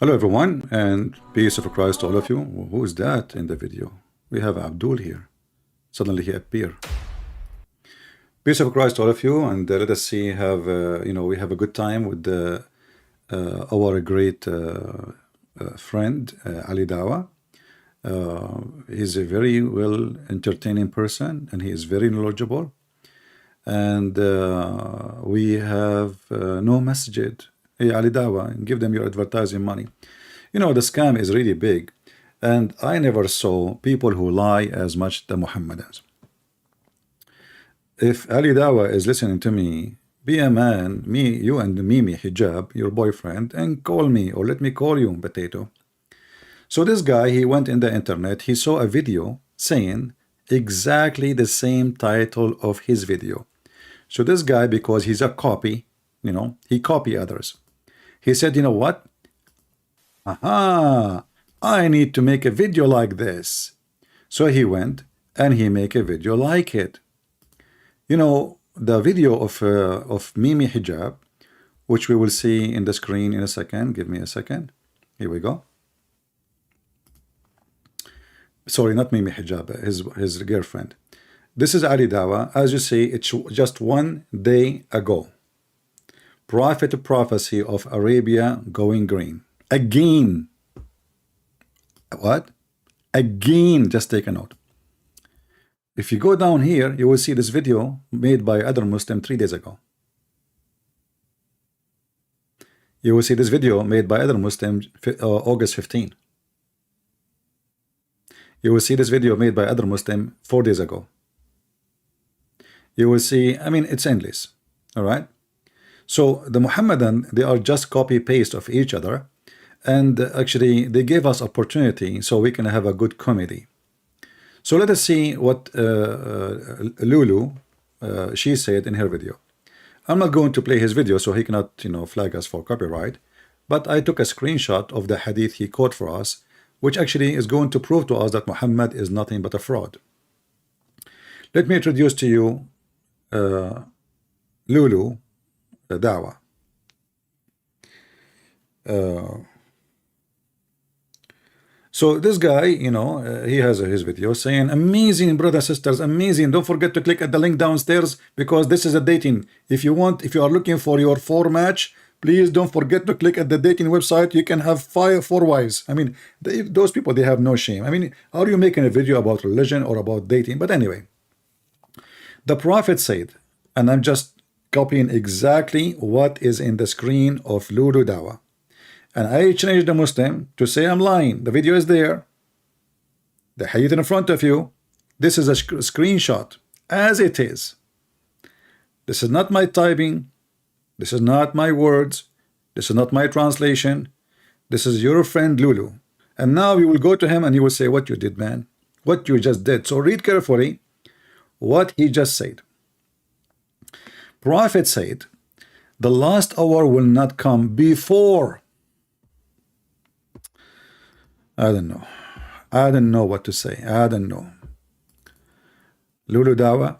Hello everyone, and peace of Christ to all of you. Who is that in the video? We have Abdul here. Suddenly he appeared. Peace of Christ to all of you, and let us see, we have a good time with our great friend Lily Dawah. He's a very well entertaining person, and he is very knowledgeable. And we have no masjid. Hey, Lily Dawah, give them your advertising money. You know, the scam is really big, and I never saw people who lie as much the Mohammedans. If Lily Dawah is listening to me, be a man, you and Mimi Hijab, your boyfriend, and call me, or let me call you, potato. So this guy, he went in the internet, he saw a video saying exactly the same title of his video. So this guy, because he's a copy, he copy others. He said, you know what? Aha, I need to make a video like this. So he went and he make a video like it. You know, the video of Mimi Hijab, which we will see in the screen in a second. Give me a second. Here we go. Sorry, not Mimi Hijab, his girlfriend. This is Lily Dawah. As you see, it's just one day ago. Prophet prophecy of Arabia going green. Again. What? Again, just take a note. If you go down here, you will see this video made by other Muslim 3 days ago. You will see this video made by other Muslim August 15. You will see this video made by other Muslim 4 days ago. You will see, I mean, it's endless. All right. So the Muhammadan, they are just copy paste of each other, and actually they gave us opportunity so we can have a good comedy. So let us see what Lulu she said in her video. I'm not going to play his video, so he cannot flag us for copyright, but I took a screenshot of the hadith he quote for us, which actually is going to prove to us that Muhammad is nothing but a fraud. Let me introduce to you Lulu Dawah. So this guy, he has his video saying, amazing, brothers, sisters, amazing. Don't forget to click at the link downstairs, because this is a dating. If you are looking for your 4 match, please don't forget to click at the dating website. You can have 4 wives. I mean, those people, they have no shame. I mean, are you making a video about religion or about dating? But anyway, the Prophet said, and I'm just copying exactly what is in the screen of Lulu Dawah. And I changed the Muslim to say I'm lying. The video is there. The hadith in front of you. This is a screenshot as it is. This is not my typing. This is not my words. This is not my translation. This is your friend Lulu. And now you will go to him and you will say, what you did, man. What you just did. So read carefully what he just said. Prophet said, the last hour will not come before. I don't know. I don't know what to say. I don't know. Lulu Dawah,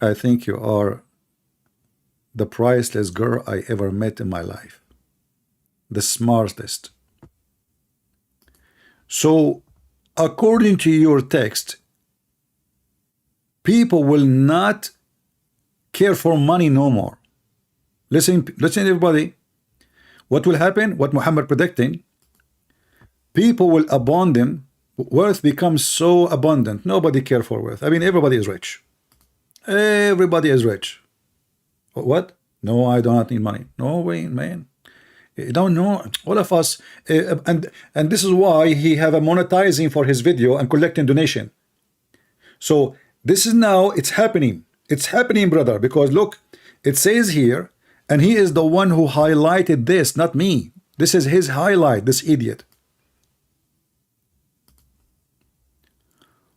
I think you are the priceless girl I ever met in my life. The smartest. So, according to your text, people will not care for money no more. Listen, everybody. What will happen? What Muhammad predicting? People will abandon. Wealth becomes so abundant. Nobody care for wealth. I mean, everybody is rich. Everybody is rich. What? No, I do not need money. No way, man. You don't know. All of us, and this is why he have a monetizing for his video and collecting donation. So this is now, it's happening. It's happening, brother, because look, it says here, and he is the one who highlighted this, not me. This is his highlight, this idiot.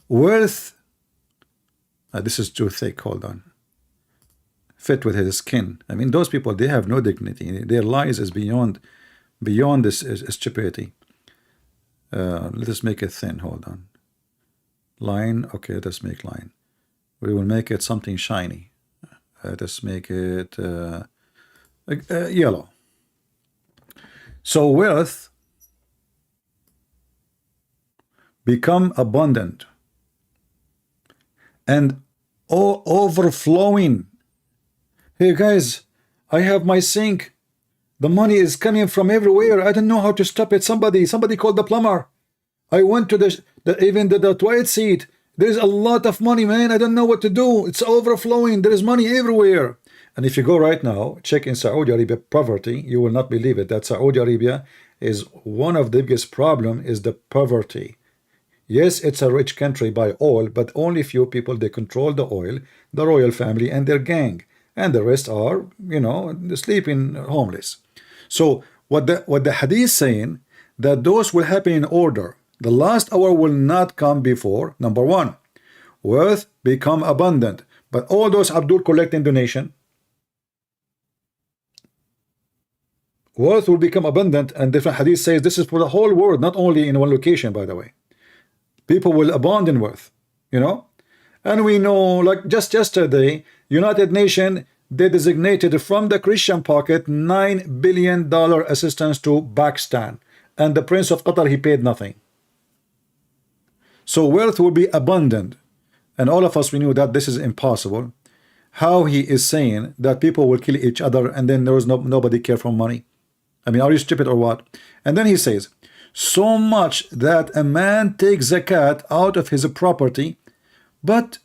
Worth, this is too thick, hold on. Fit with his skin. I mean, those people, they have no dignity. Their lies is beyond this stupidity. Let us make it thin, hold on. Line, okay, let's make line. We will make it something shiny. Let's make it yellow. So wealth become abundant and overflowing. Hey guys, I have my sink. The money is coming from everywhere. I don't know how to stop it. Somebody called the plumber. I went to even the toilet seat. There's a lot of money, man. I don't know what to do. It's overflowing. There is money everywhere. And if you go right now, check in Saudi Arabia poverty, you will not believe it, that Saudi Arabia is one of the biggest problem is the poverty. Yes, it's a rich country by oil, but only few people, they control the oil, the royal family and their gang. And the rest are, sleeping homeless. So what the hadith saying, that those will happen in order. The last hour will not come before, number one, wealth become abundant. But all those Abdul collecting donation, wealth will become abundant, and different hadith says this is for the whole world, not only in one location, by the way. People will abound in wealth, and we know, like just yesterday, United Nations, they designated from the Christian pocket $9 billion assistance to Pakistan, and the Prince of Qatar, he paid nothing. So wealth will be abundant, and all of us, we knew that this is impossible. How he is saying that people will kill each other and then there was nobody care for money? I mean, are you stupid or what? And then he says, so much that a man takes zakat out of his property, but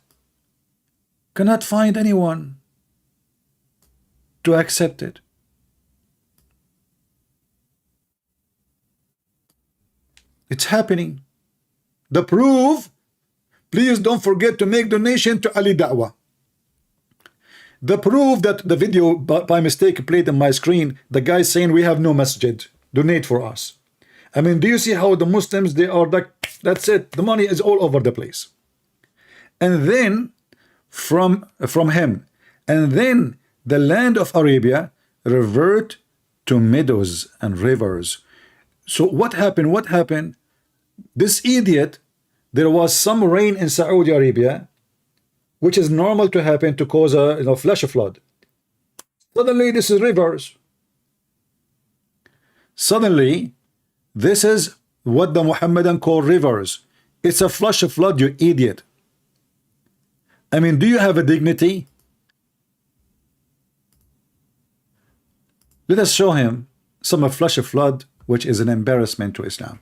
cannot find anyone to accept it. It's happening. The proof, please don't forget to make donation to Lily Dawah. The proof that the video by mistake played on my screen, the guy saying we have no masjid, donate for us. I mean, do you see how the Muslims, they are like, that's it, the money is all over the place. And then from him, and then the land of Arabia revert to meadows and rivers. So what happened? This idiot, there was some rain in Saudi Arabia, which is normal to happen to cause a flash flood. Suddenly this is rivers. Suddenly this is what the Muhammadan call rivers. It's a flash flood, you idiot. I mean, do you have a dignity? Let us show him some flash flood, which is an embarrassment to Islam.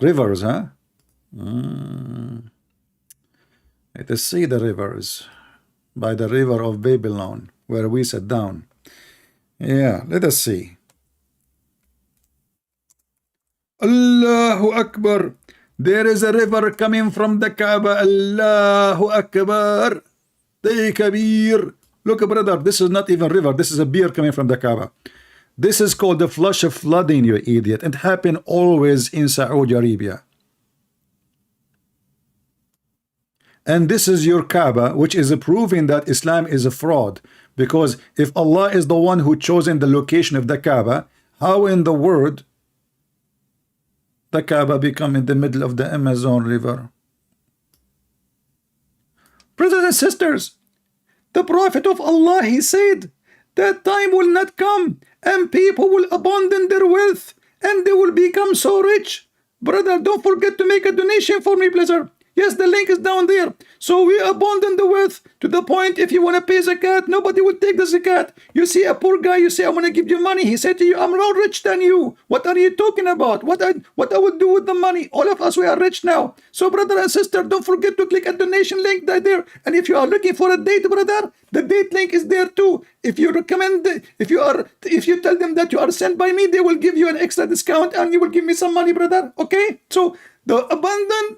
Rivers, huh? Let us see the rivers by the river of Babylon, where we sat down. Yeah, let us see. Allahu Akbar. There is a river coming from the Kaaba. Allahu Akbar. Kabir. Look, brother, this is not even river. This is a beer coming from the Kaaba. This is called the flush of flooding, you idiot. It happens always in Saudi Arabia. And this is your Kaaba, which is proving that Islam is a fraud. Because if Allah is the one who chosen the location of the Kaaba, how in the world the Kaaba become in the middle of the Amazon River? Brothers and sisters, the Prophet of Allah, he said, that time will not come and people will abandon their wealth and they will become so rich. Brother, don't forget to make a donation for me, pleasure. Yes, the link is down there. So we abandon the wealth to the point if you want to pay zakat, nobody will take the zakat. You see a poor guy, you say, I want to give you money. He said to you, I'm more rich than you. What are you talking about? What I would do with the money? All of us, we are rich now. So brother and sister, don't forget to click a donation link there. And if you are looking for a date, brother, the date link is there too. If you recommend, if you tell them that you are sent by me, they will give you an extra discount and you will give me some money, brother. Okay? So the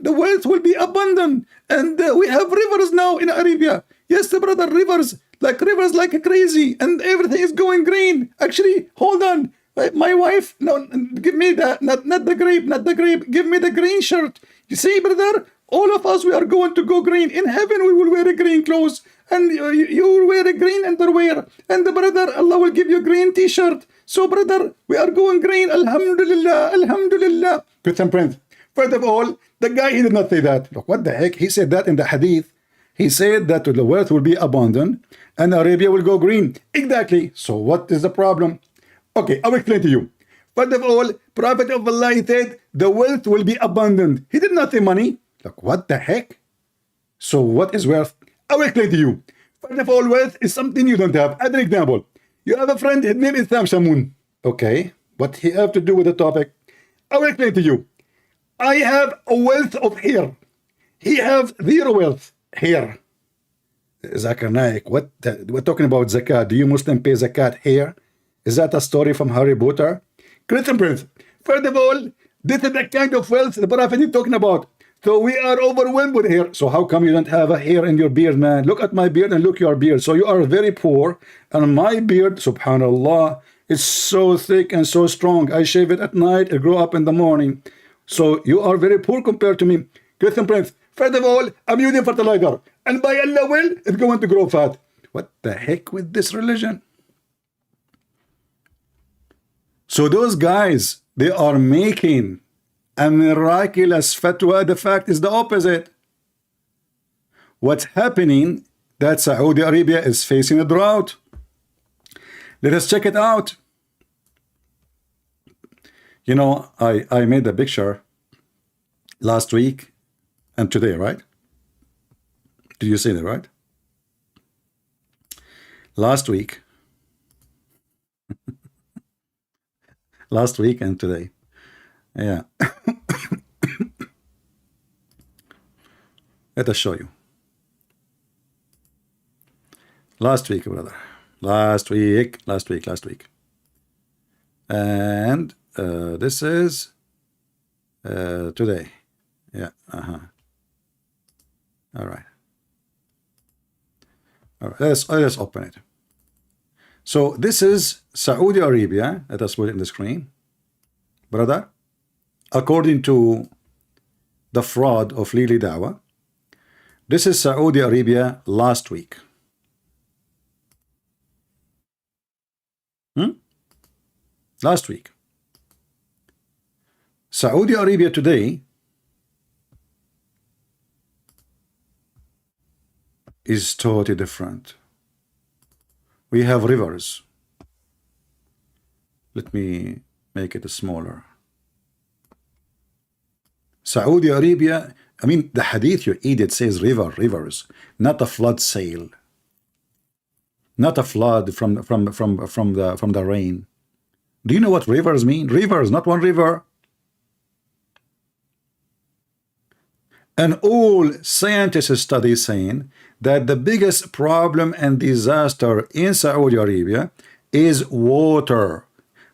wealth will be abundant, and we have rivers now in Arabia. Yes, brother, rivers like crazy, and everything is going green. Actually, hold on, my wife, no, give me that, not the grape, give me the green shirt. You see, brother, all of us, we are going to go green. In heaven, we will wear a green clothes, and you will wear a green underwear, and the brother, Allah will give you a green t-shirt. So, brother, we are going green. Alhamdulillah, alhamdulillah. Christian Prince. First of all, the guy, he did not say that. Look, what the heck? He said that in the hadith. He said that the wealth will be abundant and Arabia will go green. Exactly. So what is the problem? Okay, I'll explain to you. First of all, Prophet of Allah said the wealth will be abundant. He did not say money. Like, what the heck? So what is wealth? I will explain to you. First of all, wealth is something you don't have. As an example, you have a friend, his name is Sam Shamoon. Okay, what he have to do with the topic? I will explain to you. I have a wealth of hair. He have zero wealth here. Zakir Naik, what? We're talking about zakat. Do you Muslim pay zakat here? Is that a story from Harry Potter? Christian Prince, first of all, this is the kind of wealth the Prophet is talking about. So we are overwhelmed with hair. So how come you don't have a hair in your beard, man? Look at my beard and look your beard. So you are very poor. And my beard, subhanallah, is so thick and so strong. I shave it at night. It grow up in the morning. So you are very poor compared to me. Christian Prince, first of all, I'm using fertilizer. And by Allah will, it's going to grow fat. What the heck with this religion? So those guys, they are making a miraculous fatwa. The fact is the opposite. What's happening, that Saudi Arabia is facing a drought. Let us check it out. You know, I made a picture last week and today, right? Did you see that, right? Last week. Last week and today. Yeah. Let us show you. Last week, brother. Last week. And this is today. Yeah. All right. Let's open it. So this is Saudi Arabia. Let us put it in the screen, brother. According to the fraud of Lily Dawah, this is Saudi Arabia last week. Last week. Saudi Arabia today is totally different. We have rivers. Let me make it smaller. Saudi Arabia, I mean, the hadith you eat, it says rivers, not a flood sail, not a flood from the rain. Do you know what rivers mean? Rivers, not one river. And all scientists study saying that the biggest problem and disaster in Saudi Arabia is water.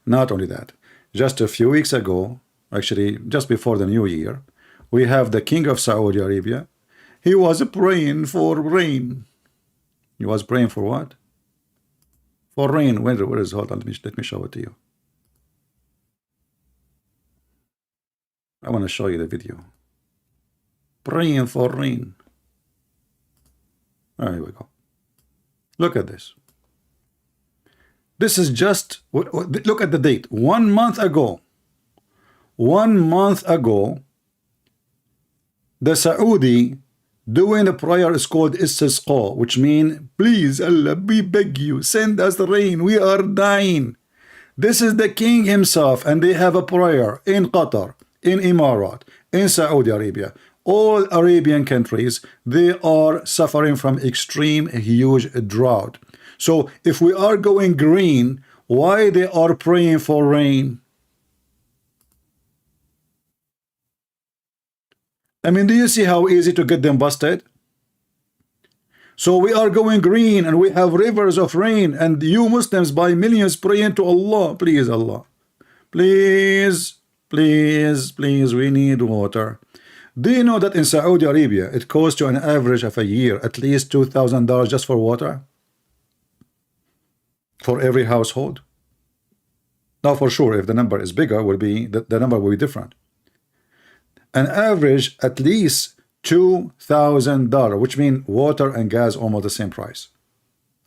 Not only that, just a few weeks ago, actually just before the new year, we have the king of Saudi Arabia. He was praying for rain. He was praying for what? For rain. Where is, hold on, let me show it to you. I want to show you the video. Praying for rain. Here we go. Look at this. This is just, look at the date. 1 month ago. 1 month ago, the Saudi doing the prayer is called istisqa, which means, please Allah, we beg you, send us rain. We are dying. This is the king himself, and they have a prayer in Qatar, in Emirat, in Saudi Arabia. All Arabian countries, they are suffering from extreme huge drought. So if we are going green, why they are praying for rain? I mean, do you see how easy to get them busted? So we are going green and we have rivers of rain, and you Muslims by millions praying to Allah. Please, Allah, please, please, please, we need water. Do you know that in Saudi Arabia it costs you an average of a year at least $2,000 just for water? For every household? Now for sure, if the number is bigger, will be the number will be different. An average at least $2,000, which means water and gas almost the same price.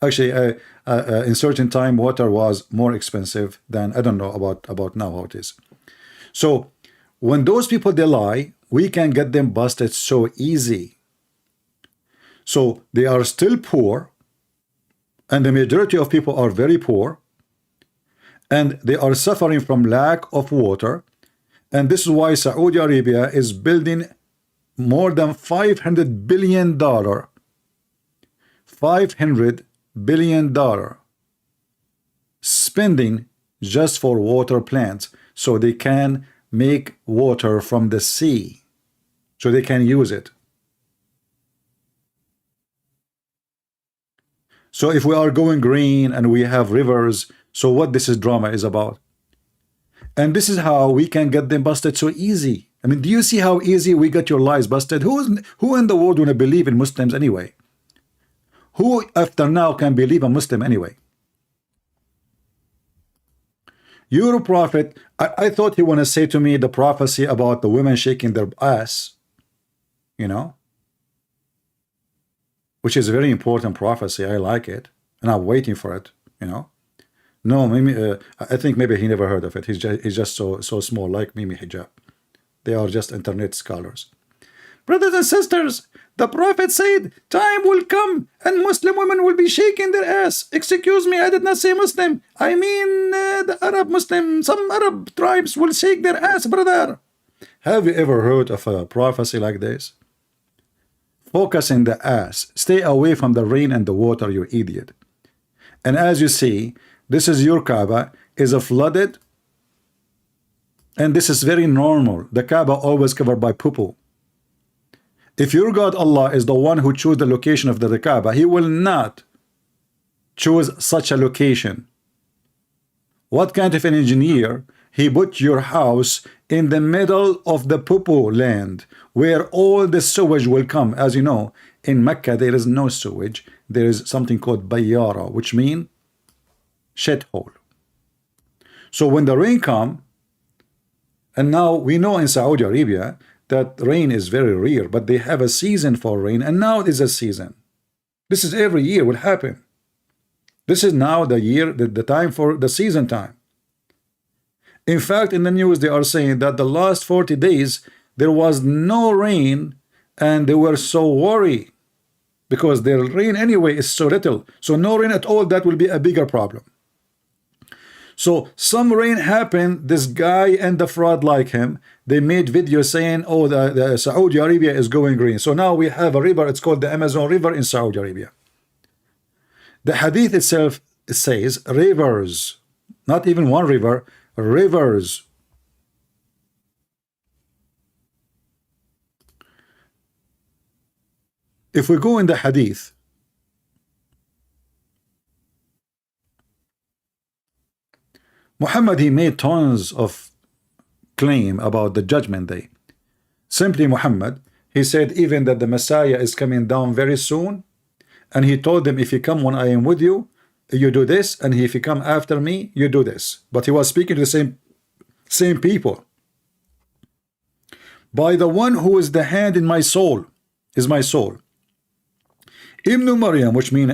Actually, in certain time water was more expensive than, I don't know about now how it is. So when those people they lie, we can get them busted so easy. So they are still poor, and the majority of people are very poor, and they are suffering from lack of water. And this is why Saudi Arabia is building more than $500 billion, $500 billion spending just for water plants, so they can make water from the sea, so they can use it. So if we are going green and we have rivers, so what this is drama is about. And this is how we can get them busted so easy. I mean, do you see how easy we got your lies busted? Who in the world want to believe in Muslims anyway? Who after now can believe a Muslim anyway? Your prophet, I thought he want to say to me the prophecy about the women shaking their ass, you know, which is a very important prophecy. I like it, and I'm waiting for it, you know. No, maybe I think maybe he never heard of it. He's just so small, like Mimi Hijab. They are just internet scholars. Brothers and sisters, the prophet said time will come and Muslim women will be shaking their ass. Excuse me, I did not say Muslim. I mean the Arab Muslim. Some Arab tribes will shake their ass, brother. Have you ever heard of a prophecy like this? Focus in the ass. Stay away from the rain and the water, you idiot. And as you see, this is your Kaaba, is a flooded, and this is very normal. The Kaaba always covered by poo-poo. If your God Allah is the one who chose the location of the Kaaba, he will not choose such a location. What kind of an engineer? He put your house in the middle of the poo-poo land, where all the sewage will come. As you know, in Mecca there is no sewage. There is something called bayyara, which means shithole. So when the rain come, and now we know in Saudi Arabia that rain is very rare, but they have a season for rain, and now it is a season. This is every year will happen. This is now the year, the time for the season time. In fact, in the news they are saying that the last 40 days there was no rain, and they were so worried because their rain anyway is so little. So no rain at all, that will be a bigger problem. So some rain happened. This guy and the fraud like him, they made videos saying, oh, the Saudi Arabia is going green. So now we have a river, it's called the Amazon River in Saudi Arabia. The hadith itself says rivers, not even one river, rivers. If we go in the hadith, Muhammad, he made tons of claim about the judgment day. Simply Muhammad, he said even that the Messiah is coming down very soon, and he told them, if you come when I am with you, you do this, and if you come after me, you do this. But he was speaking to the same people. By the one who is the hand in my soul, is my soul. Ibn Maryam, which means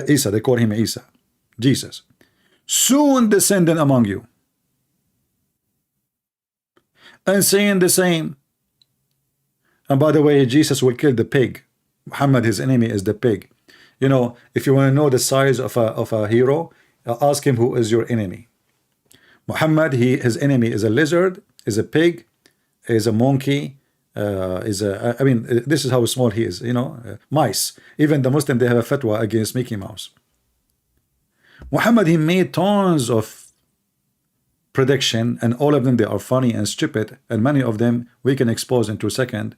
Isa, they call him Isa, Jesus, soon descending among you, and saying the same. And by the way, Jesus will kill the pig. Muhammad, his enemy is the pig. You know, if you want to know the size of a hero, ask him who is your enemy. Muhammad, his enemy is a lizard, is a pig, is a monkey, I mean, this is how small he is, you know, mice. Even the Muslim, they have a fatwa against Mickey Mouse. Muhammad, he made tons of prediction, and all of them, they are funny and stupid, and many of them we can expose in 2 seconds,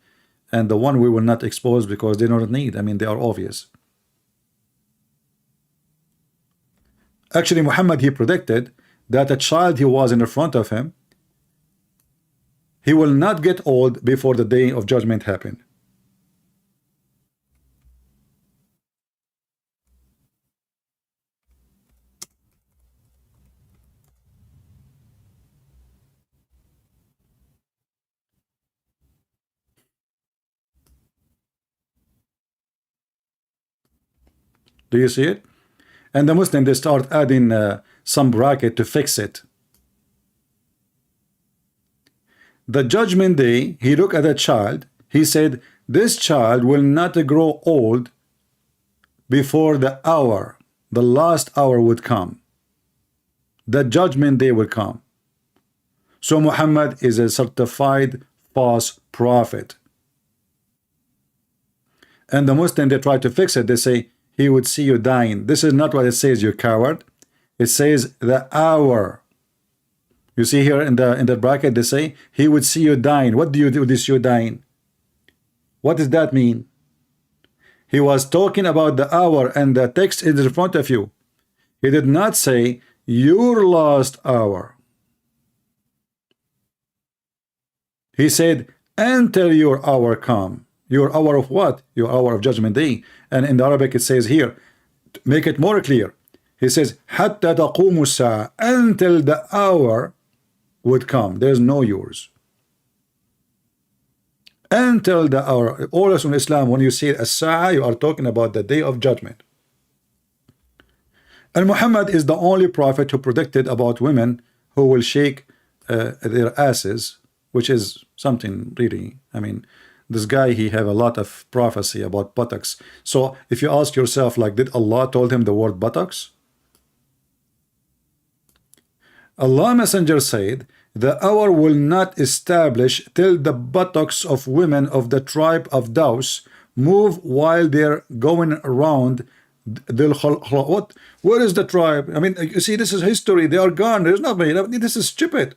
and the one we will not expose because they don't need, I mean, they are obvious. Actually, Muhammad, he predicted that a child he was in front of him, he will not get old before the day of judgment happened. Do you see it? And the Muslim, they start adding some bracket to fix it. The judgment day, he looked at a child, he said, this child will not grow old before the hour, the last hour would come. the judgment day will come. So Muhammad is a certified false prophet. And the Muslim, they try to fix it. They say he would see you dying. This is not what it says, you coward. It says the hour. You see here in the bracket, they say he would see you dying. What do you do with you dying? What does that mean? He was talking about the hour, and the text is in front of you. He did not say your last hour. He said until your hour come. Your hour of what? Your hour of judgment day. And in the Arabic it says here, make it more clear. He says حتى تقوم الساعة, until the hour would come. There's no yours. Until the hour. Always in Islam, when you say as-sa'a, you are talking about the day of judgment. And Muhammad is the only prophet who predicted about women who will shake their asses, which is something really, I mean, this guy, he have a lot of prophecy about buttocks. So if you ask yourself, like, did Allah told him the word buttocks? Allah Messenger said, the hour will not establish till the buttocks of women of the tribe of Daws move while they're going around. What? Where is the tribe? I mean, you see, this is history. They are gone. There's nobody. This is stupid.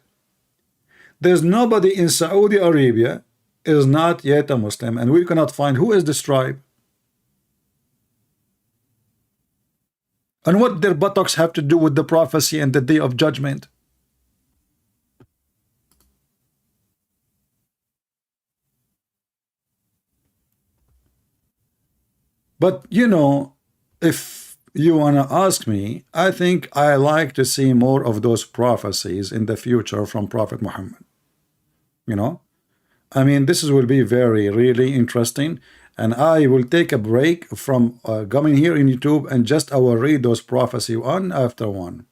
There's nobody in Saudi Arabia is not yet a Muslim, and we cannot find who is this tribe. And what their buttocks have to do with the prophecy and the day of judgment? But you know, if you want to ask me, I think I like to see more of those prophecies in the future from Prophet Muhammad. You know, I mean, this will be very, really interesting. And I will take a break from coming here in YouTube, and just I will read those prophecy one after one.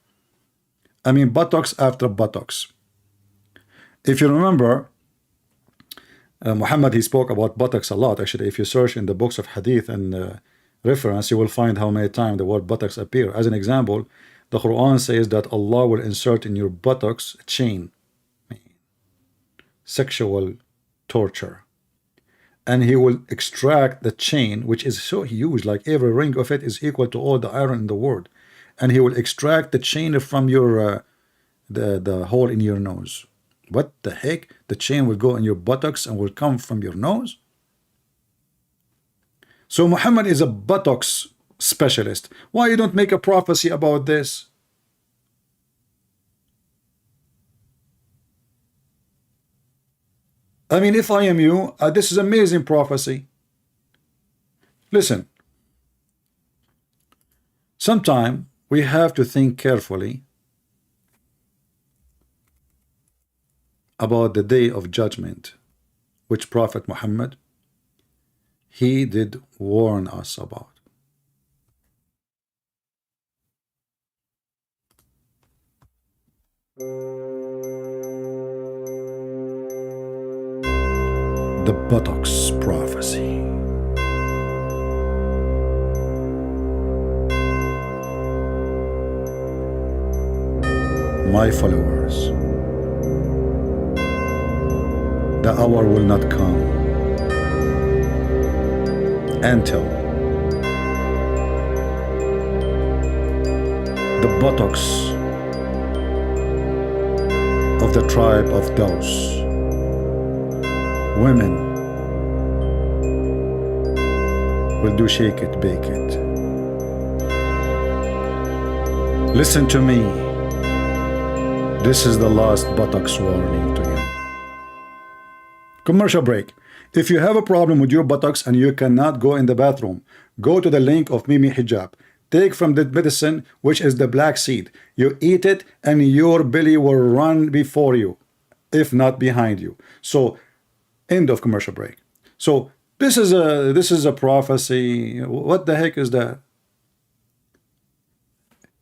I mean, buttocks after buttocks. If you remember, Muhammad, he spoke about buttocks a lot. Actually, if you search in the books of hadith and reference, you will find how many times the word buttocks appear. As an example, the Quran says that Allah will insert in your buttocks a chain. Sexual torture. And he will extract the chain, which is so huge, like every ring of it is equal to all the iron in the world. And he will extract the chain from your the hole in your nose. What the heck? The chain will go in your buttocks and will come from your nose? So Muhammad is a buttocks specialist. Why you don't make a prophecy about this? I mean, if I am you, this is amazing prophecy. Listen, sometime we have to think carefully about the day of judgment, which Prophet Muhammad, he did warn us about. The buttocks prophecy. My followers, the hour will not come until the buttocks of the tribe of Daws, women, will do shake it, bake it. Listen to me. This is the last buttocks warning to you. Commercial break. If you have a problem with your buttocks and you cannot go in the bathroom, go to the link of Mimi Hijab. Take from the medicine, which is the black seed. You eat it and your belly will run before you, if not behind you. So, end of commercial break. So this is a prophecy. What the heck is that?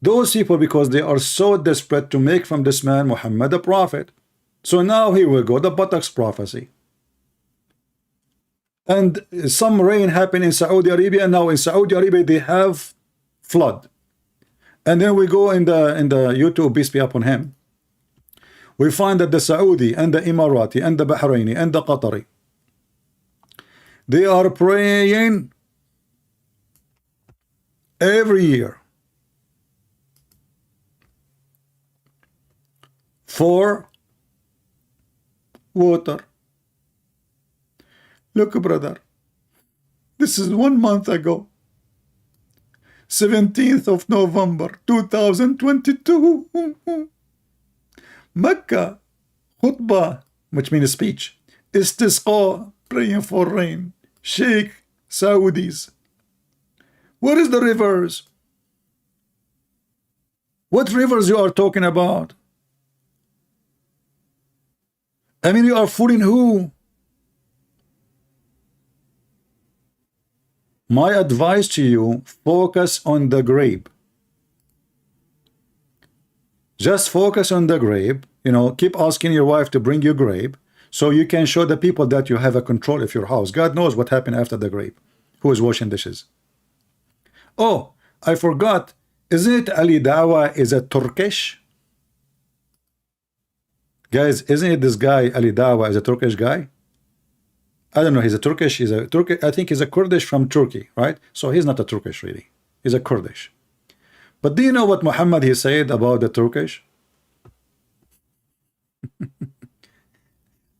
Those people, because they are so desperate to make from this man Muhammad a prophet. So now he will go the buttocks prophecy. And some rain happened in Saudi Arabia. Now in Saudi Arabia they have flood. And then we go in the YouTube, peace be upon him, we find that the Saudi and the Emirati and the Bahraini and the Qatari, they are praying every year for water. Look, brother, this is 1 month ago, 17th of November 2022. Mecca khutbah, which means speech, istisqa, praying for rain. Sheikh Saudis, where is the rivers? What rivers you are talking about? I mean, you are fooling who? My advice to you, focus on the grape. Just focus on the grape. You know, keep asking your wife to bring you grape so you can show the people that you have a control of your house. God knows what happened after the grape. Who is washing dishes? Oh, I forgot. Isn't it Lily Dawah is a Turkish? Guys, isn't it this guy Lily Dawah is a Turkish guy? I don't know, he's a Turkish, I think he's a Kurdish from Turkey, right? So he's not a Turkish really. He's a Kurdish. But do you know what Mohammed he said about the Turkish?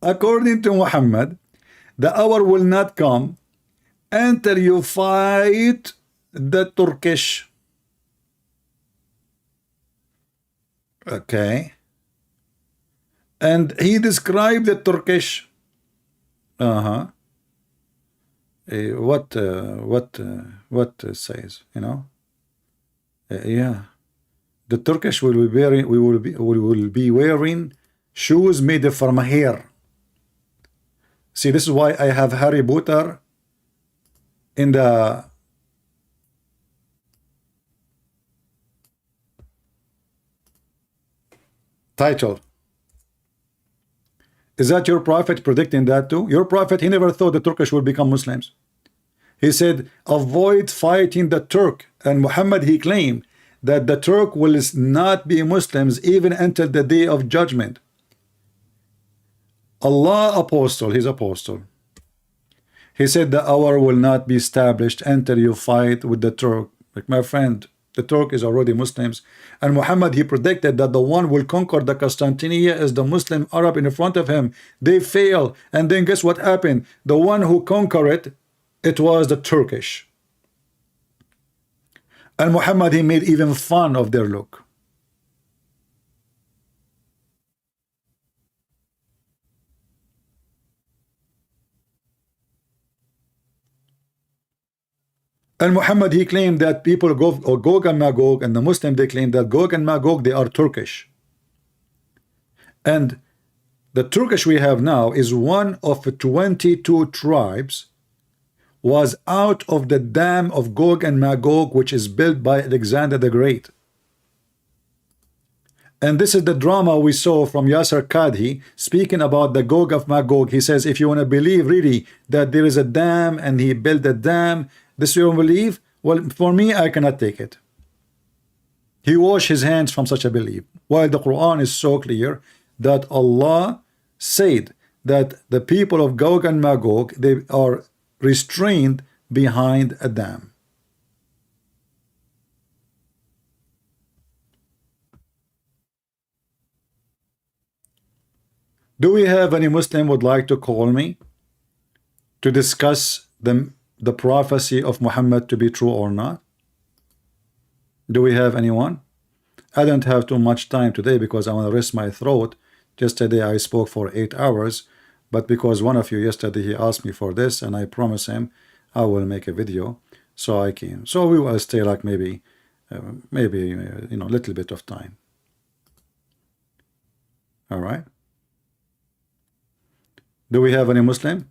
According to Mohammed, the hour will not come until you fight the Turkish. Okay. And he described the Turkish. What says, you know? Yeah, the Turkish will be wearing, we will be wearing shoes made from hair. See, this is why I have Harry Potter in the title. Is that your prophet predicting that too? Your prophet, he never thought the Turkish would become Muslims. He said, avoid fighting the Turk. And Muhammad, he claimed that the Turk will not be Muslims even until the day of judgment. Allah apostle, his apostle. He said the hour will not be established until you fight with the Turk. Like my friend, the Turk is already Muslims. And Muhammad, he predicted that the one will conquer the Constantinople is the Muslim Arab in front of him. They fail. And then guess what happened? The one who conquered it was the Turkish. And Muhammad, he made even fun of their look. And Muhammad, he claimed that people go, or Gog and Magog, and the Muslim, they claim that Gog and Magog, they are Turkish. And the Turkish we have now is one of 22 tribes was out of the dam of Gog and Magog, which is built by Alexander the Great. And this is the drama we saw from Yasser Qadhi speaking about the Gog of Magog. He says, if you want to believe really that there is a dam and he built a dam, this you don't believe? Well, for me, I cannot take it. He washed his hands from such a belief. While the Quran is so clear that Allah said that the people of Gog and Magog, they are restrained behind a dam. Do we have any Muslim would like to call me to discuss the prophecy of Muhammad to be true or not? Do we have anyone? I don't have too much time today because I want to rest my throat. Yesterday I spoke for 8 hours, but because one of you yesterday he asked me for this, and I promise him I will make a video, so I can. So we will stay like maybe you know, a little bit of time. All right. Do we have any Muslim?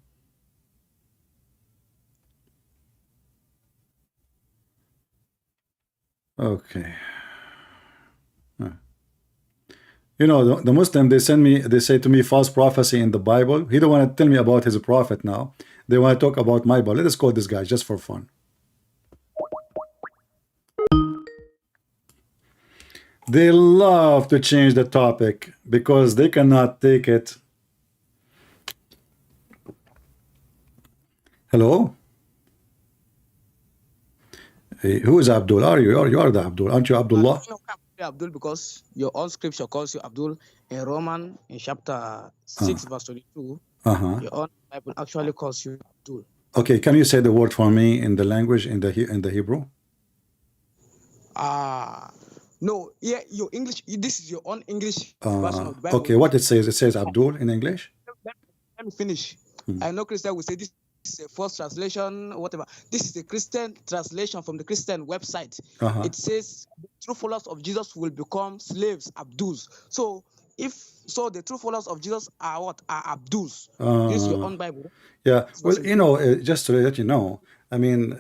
Okay. You know, the Muslim, they say to me false prophecy in the Bible. He don't want to tell me about his prophet now. They want to talk about my Bible. Let us call this guy just for fun. They love to change the topic because they cannot take it. Hello? Hey, who is Abdul? Are you? You are the Abdul. Aren't you Abdullah? No, Abdul, because your own scripture calls you Abdul in Roman in chapter 6, verse 22. Your own Bible actually calls you Abdul. Okay, can you say the word for me in the language in the Hebrew? No, yeah, your English. This is your own English version of the Bible. Okay, what it says? It says Abdul in English. Let me finish. I know Christian will say this is a false translation, whatever. This is a Christian translation from the Christian website. It says the true followers of Jesus will become slaves, Abduls. So the true followers of Jesus are what? Are Abduls. This is your own Bible. Yeah, well, you know, just to let you know, I mean,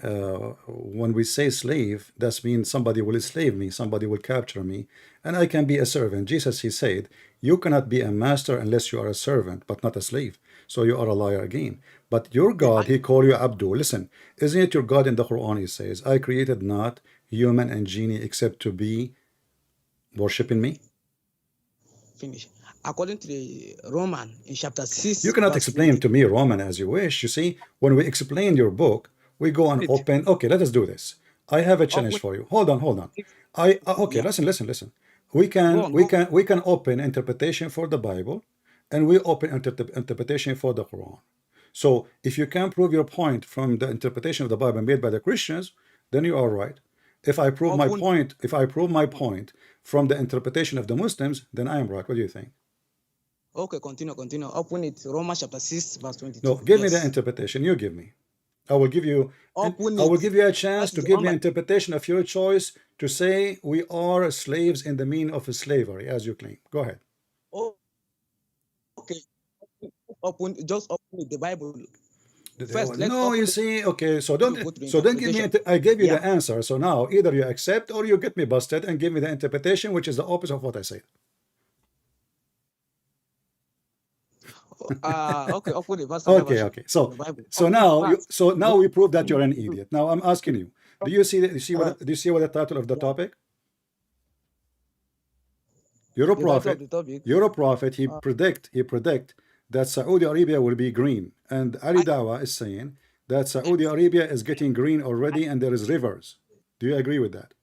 when we say slave, that means somebody will slave me, somebody will capture me, and I can be a servant. Jesus, he said, you cannot be a master unless you are a servant, but not a slave. So you are a liar again. But your God, he called you Abdul. Listen, isn't it your God in the Quran? He says, I created not human and genie except to be worshiping me. Finish. According to the Roman in chapter 6. You cannot explain to me Roman as you wish. You see, when we explain your book, we go and open. Okay, let us do this. I have a challenge for you. Hold on. Okay, listen. We can open interpretation for the Bible, and we open interpretation for the Quran. So if you can prove your point from the interpretation of the Bible made by the Christians, then you are right. If I prove my point from the interpretation of the Muslims, then I am right. What do you think? Okay, continue. Open it. Romans chapter 6, verse 22. No, give me the interpretation. You give me. I will give you a chance to give me interpretation of your choice to say we are slaves in the meaning of slavery, as you claim. Go ahead. Oh, okay. Just open the Bible. First, no, you see, okay, so don't give me. I gave you the answer. So now either you accept or you get me busted and give me the interpretation, which is the opposite of what I said. Okay, open the verse. Okay. So now we prove that you're an idiot. Now I'm asking you, do you see what the title of the topic? You're a prophet. He predict that Saudi Arabia will be green, and Ali Dawah is saying that Saudi Arabia is getting green already, and there is rivers. Do you agree with that?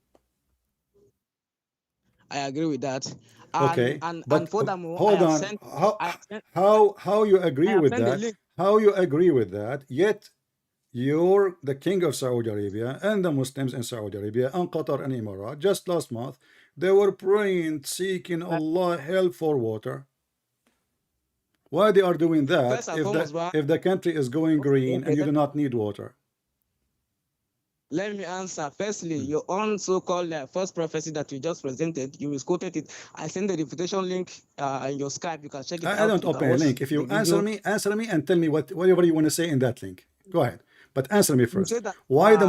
I agree with that. Okay, and furthermore, hold on. How you agree with that? How you agree with that? Yet you're the king of Saudi Arabia and the Muslims in Saudi Arabia and Qatar and Emirat. Just last month, they were praying, seeking Allah help for water. Why they are doing that if the country is going green and you do not need water? Let me answer. Firstly, your own so-called first prophecy that you just presented, you misquoted it. I sent the refutation link in your Skype. You can check it out. I don't open a link. If you answer me and tell me whatever you want to say in that link. Go ahead. But answer me first. Why the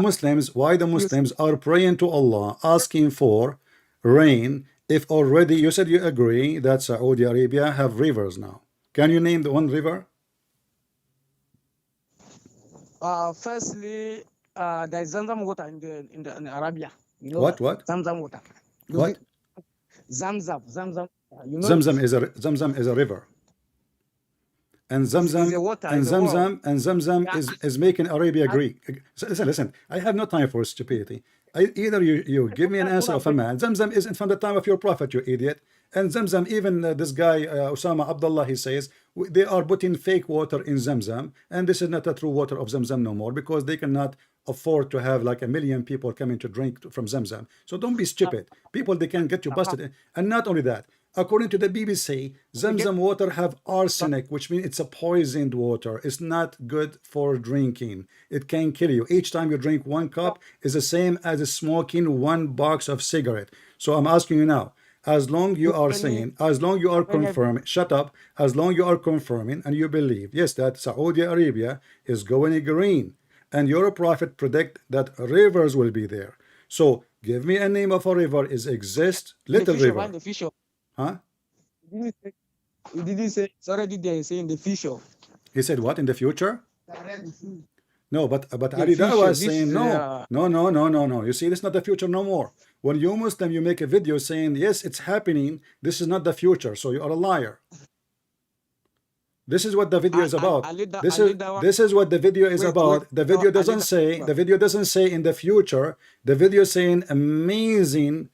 Muslims are praying to Allah, asking for rain, if already you said you agree that Saudi Arabia have rivers now? Can you name the one river? Firstly, there is Zamzam water in Arabia. You know what? Zamzam water. What? Zamzam. You know Zamzam is a river. And Zamzam is making Arabia green. So listen. I have no time for stupidity. Either you give me an answer of a man. Zamzam isn't from the time of your prophet, you idiot. And Zamzam, even this guy Osama Abdullah, he says they are putting fake water in Zamzam, and this is not a true water of Zamzam no more, because they cannot afford to have like 1 million people coming to drink from Zamzam. So don't be stupid. People, they can get you busted. And not only that, according to the BBC, Zamzam water have arsenic, which means it's a poisoned water. It's not good for drinking. It can kill you. Each time you drink 1 cup is the same as smoking 1 box of cigarette. So I'm asking you now, as long you are saying, as long you are confirming, shut up, as long you are confirming and you believe, yes, that Saudi Arabia is going green, and your prophet predict that rivers will be there. So give me a name of a river is exist, little river. Huh? He didn't say it's already there. He's saying the future. He said what, in the future? No, but Ali Dawah is saying no. You see, this is not the future no more. when you Muslim, you make a video saying, yes, it's happening, this is not the future, so you are a liar. This is what the video is about. This is what the video is about. The video doesn't say in the future. The video is saying amazing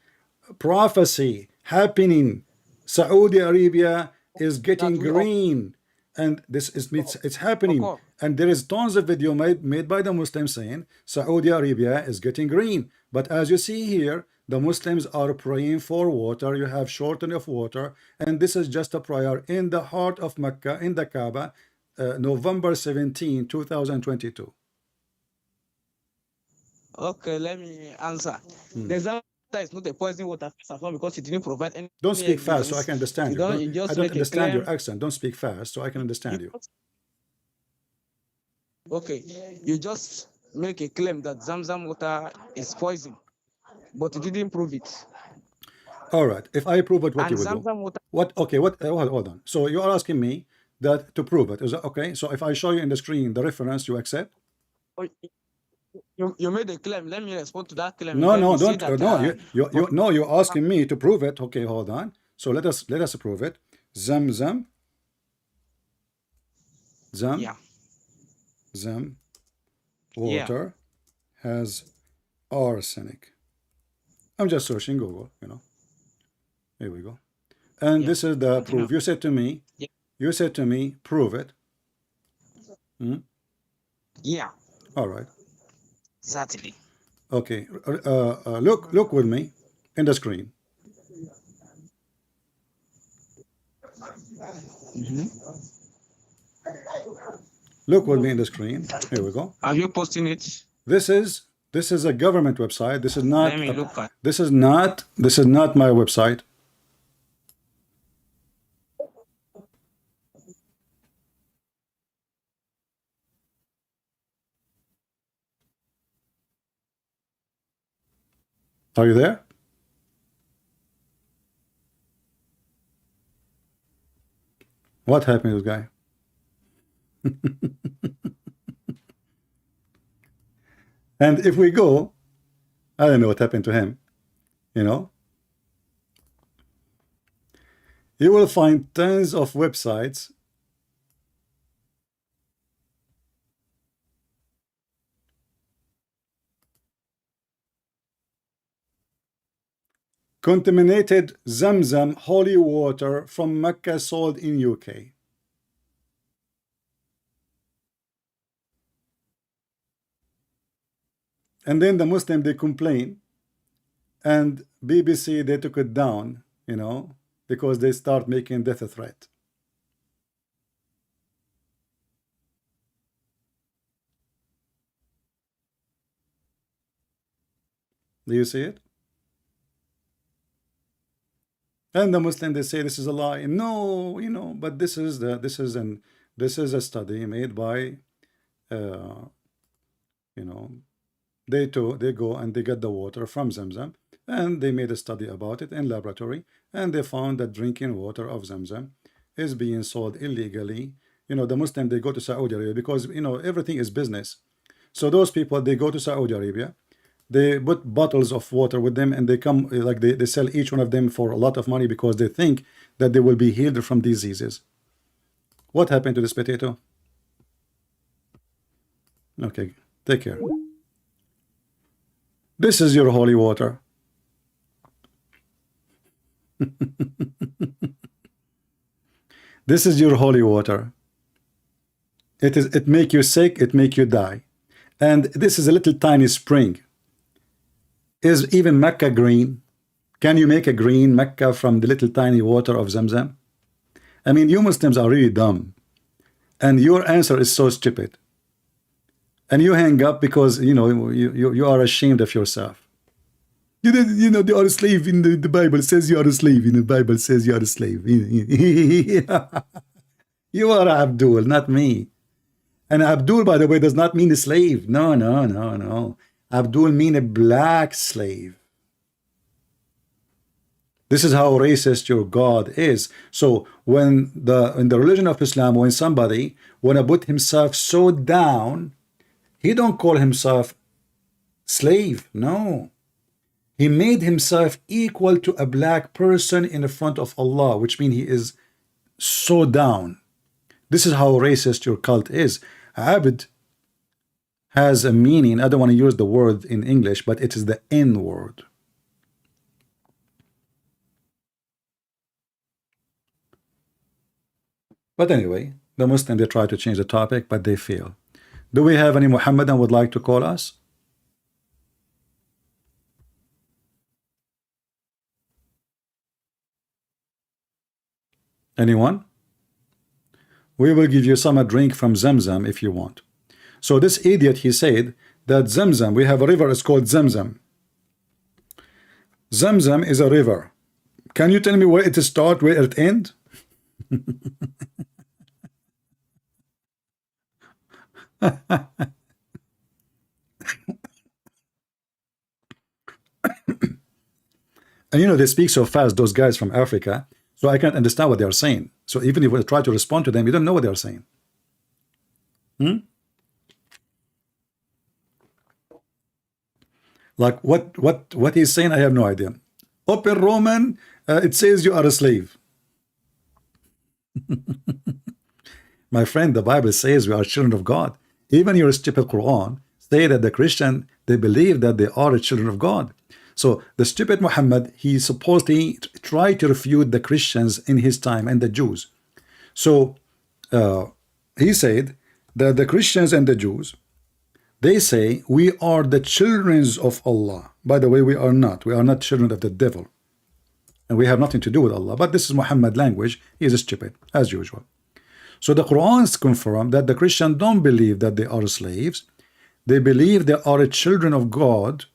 prophecy happening. Saudi Arabia is getting green, and this is it's happening. And there is tons of video made by the Muslims saying Saudi Arabia is getting green. But as you see here, the Muslims are praying for water. You have shortage of water, and this is just a prayer in the heart of Mecca, in the Kaaba, November 17, 2022. Okay, let me answer. The example is not a poison water because it didn't provide any. Don't speak fast so I can understand you. I don't understand your accent. Don't speak fast so I can understand you. Okay, you just make a claim that Zamzam water is poison, but you didn't prove it. All right. If I prove it, what you will do? What? Okay. What? Hold on. So you are asking me that to prove it. Is that okay? So if I show you in the screen the reference, you accept? You made a claim. Let me respond to that claim. No, no, don't. No, you're asking me to prove it. Okay, hold on. So let us prove it. Zamzam. Zam water has arsenic. I'm just searching Google, you know. Here we go. And this is the proof. You said to me, prove it. Yeah. All right. Exactly. Okay. Look with me in the screen. Look with me in the screen. Here we go. Are you posting it? This is a government website. This is not. This is not my website. Are you there? What happened to this guy? And if we go, I don't know what happened to him, you know. You will find tons of websites contaminated Zamzam holy water from Mecca sold in UK. And then the Muslim, they complain, and BBC, they took it down, you know, because they start making death a threat. Do you see it? And the Muslim, they say this is a lie. No, you know, but this is a study made by, you know, they go and they get the water from Zamzam, and they made a study about it in laboratory, and they found that drinking water of Zamzam is being sold illegally. You know, the Muslim, they go to Saudi Arabia because, you know, everything is business. So those people, they go to Saudi Arabia, they put bottles of water with them, and they come, like they sell each one of them for a lot of money because they think that they will be healed from diseases. What happened to this potato? Okay, take care. This is your holy water. This is your holy water. It make you sick, it make you die. And this is a little tiny spring. Is even Mecca green? Can you make a green Mecca from the little tiny water of Zamzam? I mean, you Muslims are really dumb. And your answer is so stupid. And you hang up because, you know, you are ashamed of yourself. You know, they are a slave in the Bible says you are a slave. In the Bible says you are a slave. You are Abdul, not me. And Abdul, by the way, does not mean a slave. No, no, no, no. Abdul mean a black slave. This is how racist your God is. So when in the religion of Islam, when somebody wanna put himself so down, he don't call himself slave. No. He made himself equal to a black person in the front of Allah, which means he is so down. This is how racist your cult is. Abd has a meaning. I don't want to use the word in English, but it is the N word. But anyway, the Muslims, they try to change the topic, but they fail. Do we have any Muhammadan would like to call us? Anyone? We will give you some a drink from Zamzam if you want. So this idiot, he said that Zamzam, we have a river, it's called Zamzam. Zamzam is a river. Can you tell me where it start, where it end? And you know, they speak so fast, those guys from Africa, so I can't understand what they are saying. So even if we try to respond to them, you don't know what they are saying. Like what he's saying, I have no idea. Open Roman, it says you are a slave. My friend, the Bible says we are children of God. Even your stupid Quran say that the Christian, they believe that they are the children of God. So the stupid Muhammad, he supposedly tried to refute the Christians in his time and the Jews. So he said that the Christians and the Jews, they say we are the children of Allah. By the way, we are not. We are not children of the devil. And we have nothing to do with Allah. But this is Muhammad language. He is stupid, as usual. So the Qurans confirm that the Christians don't believe that they are slaves. They believe they are children of God,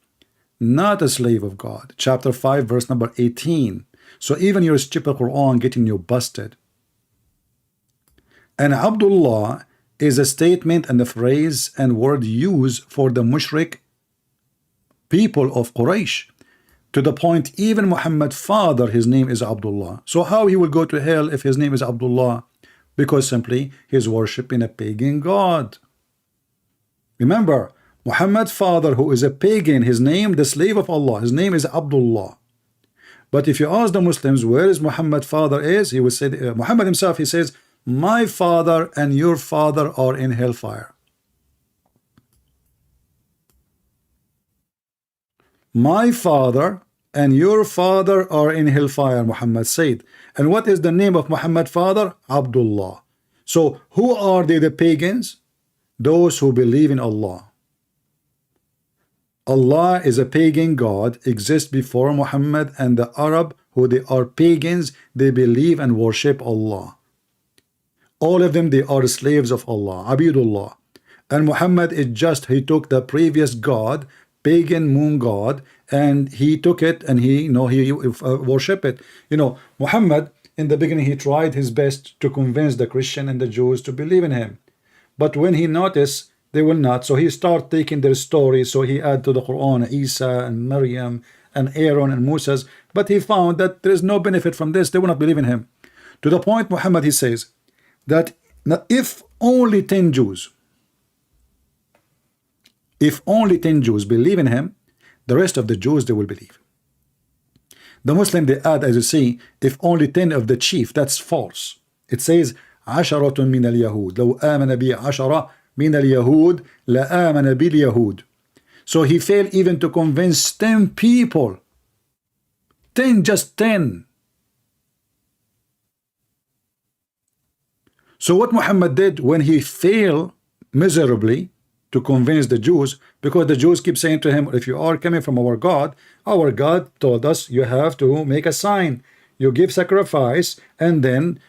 not a slave of God. Chapter 5, verse number 18. So even your stupid Quran getting you busted. And Abdullah is a statement and a phrase and word used for the mushrik people of Quraysh. To the point, even Muhammad's father, his name is Abdullah. So how he will go to hell if his name is Abdullah? Because simply he's worshiping a pagan god. Remember, Muhammad's father, who is a pagan, his name, the slave of Allah, his name is Abdullah. But if you ask the Muslims where is Muhammad's father is, he will say, Muhammad himself, he says, my father and your father are in hellfire. My father and your father are in hellfire, Muhammad said. And what is the name of Muhammad's father? Abdullah. So who are they, the pagans? Those who believe in Allah. Allah is a pagan god, exists before Muhammad, and the Arab, who they are pagans, they believe and worship Allah. All of them, they are slaves of Allah, Abidullah. And Muhammad is just, he took the previous god, pagan moon god, and he took it and he worship it. You know, Muhammad, in the beginning, he tried his best to convince the Christian and the Jews to believe in him. But when he noticed they will not, so he started taking their stories. So he added to the Quran Isa and Maryam and Aaron and Moses. But he found that there is no benefit from this. They will not believe in him. To the point, Muhammad, he says that if only 10 Jews, believe in him, the rest of the Jews, they will believe. The Muslim, they add, as you see, if only 10 of the chief, that's false. It says, عشرة من اليهود لو آمن بي عشرة من اليهود لآمن باليهود. So he failed even to convince 10 people. 10, just 10. So what Muhammad did when he failed miserably to convince the Jews, because the Jews keep saying to him, if you are coming from our God told us you have to make a sign, you give sacrifice, and then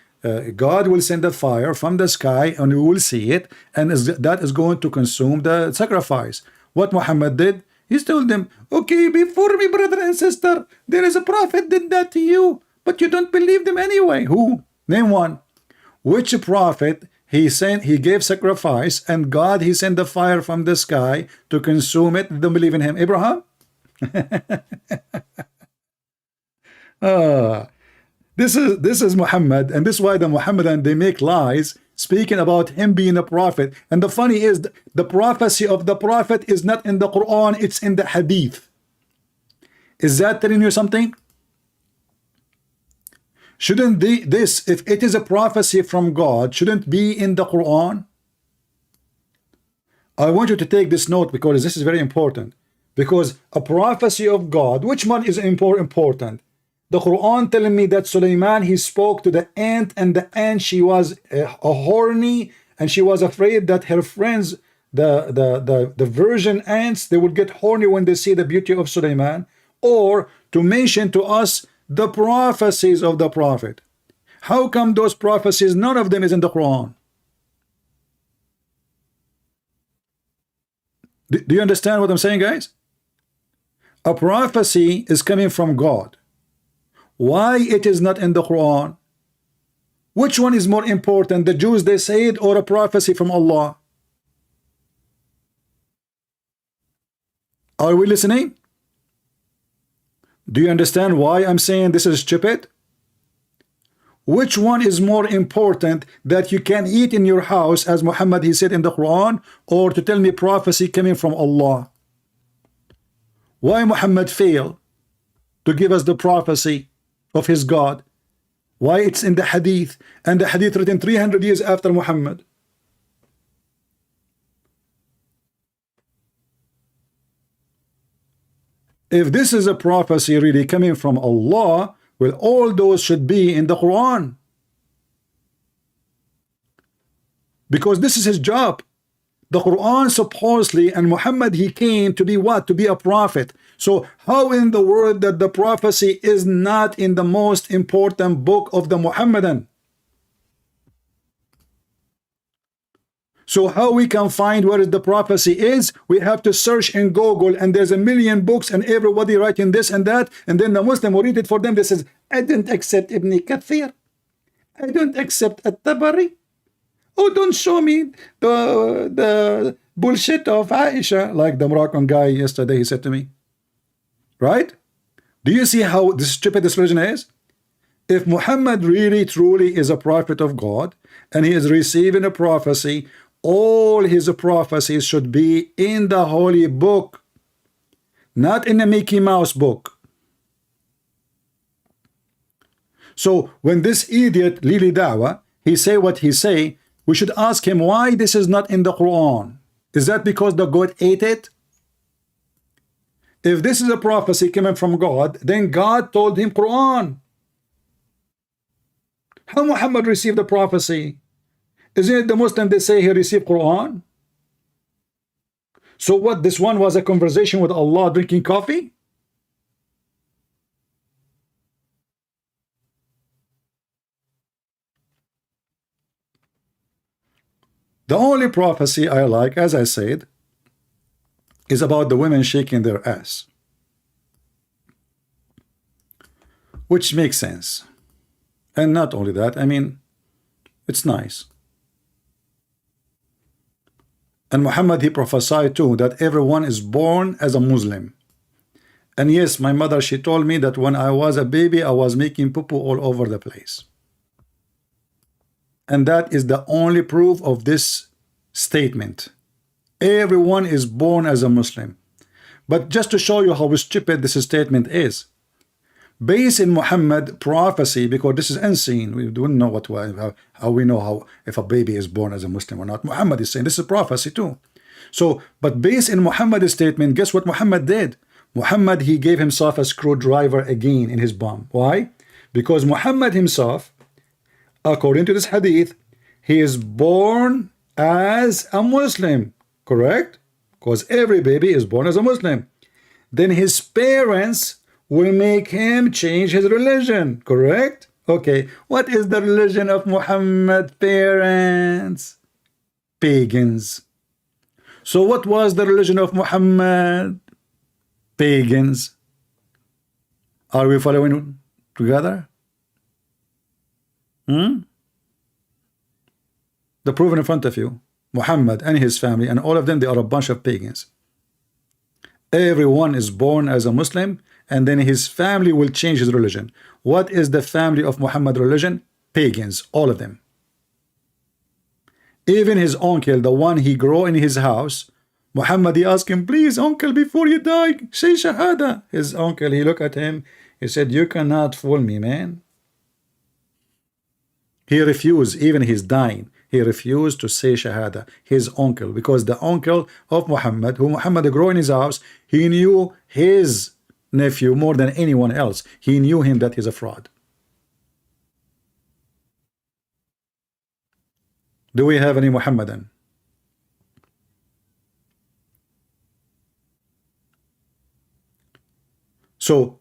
God will send a fire from the sky and we will see it, and that is going to consume the sacrifice. What Muhammad did, he told them, okay, before me, brother and sister, there is a prophet did that to you, but you don't believe them anyway. Who? Name one. Which prophet he gave sacrifice, and God, he sent the fire from the sky to consume it? Don't believe in him. Abraham? This is Muhammad, and this is why the Muhammadan, they make lies speaking about him being a prophet. And the funny is, the prophecy of the prophet is not in the Quran, it's in the Hadith. Is that telling you something? Shouldn't this, if it is a prophecy from God, shouldn't be in the Quran? I want you to take this note because this is very important. Because a prophecy of God, which one is important? The Quran telling me that Sulaiman, he spoke to the ant, and the ant, she was horny, and she was afraid that her friends, the virgin ants, they would get horny when they see the beauty of Sulaiman. Or to mention to us the prophecies of the prophet. How come those prophecies, none of them is in the Quran? Do you understand what I'm saying, guys? A prophecy is coming from God. Why it is not in the Quran? Which one is more important, the Jews they say it, or a prophecy from Allah? Are we listening? Do you understand why I'm saying this is stupid? Which one is more important, that you can eat in your house as Muhammad he said in the Quran, or to tell me prophecy coming from Allah? Why Muhammad failed to give us the prophecy of his God? Why it's in the hadith, and the hadith written 300 years after Muhammad? If this is a prophecy really coming from Allah, well, all those should be in the Quran, because this is his job. The Quran supposedly, and Muhammad he came to be what? To be a prophet. So how in the world that the prophecy is not in the most important book of the Muhammadan? So how we can find where the prophecy is? We have to search in Google, and there's a million books and everybody writing this and that, and then the Muslim will read it for them. They says, I don't accept Ibn Kathir, I don't accept At-Tabari. Oh, don't show me the bullshit of Aisha, like the Moroccan guy yesterday he said to me. Right? Do you see how stupid this religion is? If Muhammad really truly is a prophet of God, and he is receiving a prophecy, all his prophecies should be in the holy book, not in a Mickey Mouse book. So when this idiot Lily Dawah, he say what he say, we should ask him why this is not in the Quran. Is that because the goat ate it? If this is a prophecy coming from God, then God told him Quran. How Muhammad received the prophecy? Isn't it the Muslim they say he received Quran? So what, this one was a conversation with Allah drinking coffee? The only prophecy I like, as I said, is about the women shaking their ass, which makes sense. And not only that, I mean, it's nice. And Muhammad, he prophesied too that everyone is born as a Muslim. And yes, my mother, she told me that when I was a baby, I was making poo-poo all over the place. And that is the only proof of this statement. Everyone is born as a Muslim. But just to show you how stupid this statement is, based in Muhammad prophecy, because this is unseen, we don't know how we know how if a baby is born as a Muslim or not. Muhammad is saying this is prophecy too. So, but based in Muhammad's statement, guess what Muhammad did? Muhammad, he gave himself a screwdriver again in his bum. Why? Because Muhammad himself, according to this hadith, he is born as a Muslim, correct? Because every baby is born as a Muslim. Then his parents will make him change his religion, correct? Okay, what is the religion of Muhammad's parents? Pagans. So what was the religion of Muhammad? Pagans. Are we following together? The proof in front of you. Muhammad and his family and all of them, they are a bunch of pagans. Everyone is born as a Muslim, and then his family will change his religion. What is the family of Muhammad religion? Pagans, all of them. Even his uncle, the one he grew in his house, Muhammad, he asked him, please, uncle, before you die, say Shahada. His uncle, he looked at him, he said, you cannot fool me, man. He refused, even he's dying, he refused to say Shahada, his uncle, because the uncle of Muhammad, who Muhammad grew in his house, he knew his nephew more than anyone else. He knew him that he's a fraud. Do we have any Muhammadan? So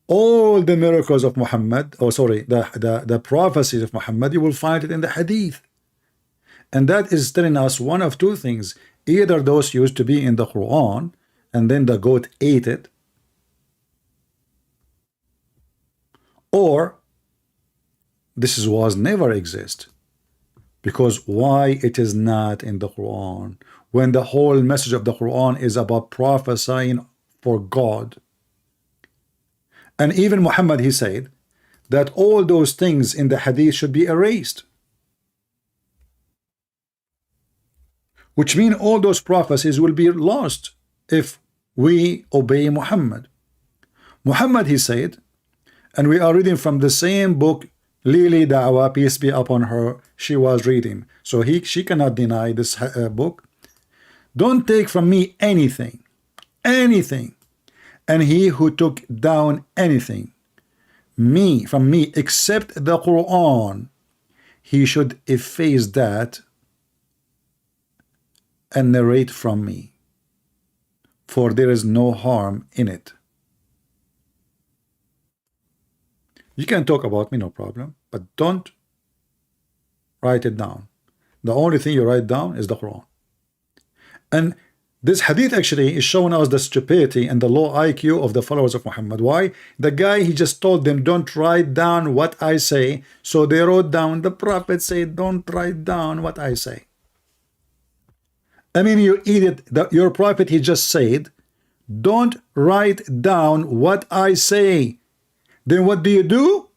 all the miracles of Muhammad, the prophecies of Muhammad, you will find it in the hadith. And that is telling us one of two things. Either those used to be in the Quran and then the goat ate it, or this was never exist. Because why it is not in the Quran when the whole message of the Quran is about prophesying for God? And even Muhammad, he said that all those things in the hadith should be erased, which mean all those prophecies will be lost if we obey Muhammad. Muhammad, he said, and we are reading from the same book Lily Dawah, peace be upon her, she was reading, so she cannot deny this book. Don't take from me anything, and he who took down anything from me except the Quran, he should efface that and narrate from me, for there is no harm in it. You can talk about me, no problem, but don't write it down. The only thing you write down is the Quran. And this hadith actually is showing us the stupidity and the low IQ of the followers of Muhammad. Why? The guy, he just told them, don't write down what I say. So they wrote down, the Prophet said, don't write down what I say. I mean, you idiot, your Prophet, he just said, don't write down what I say. Then what do?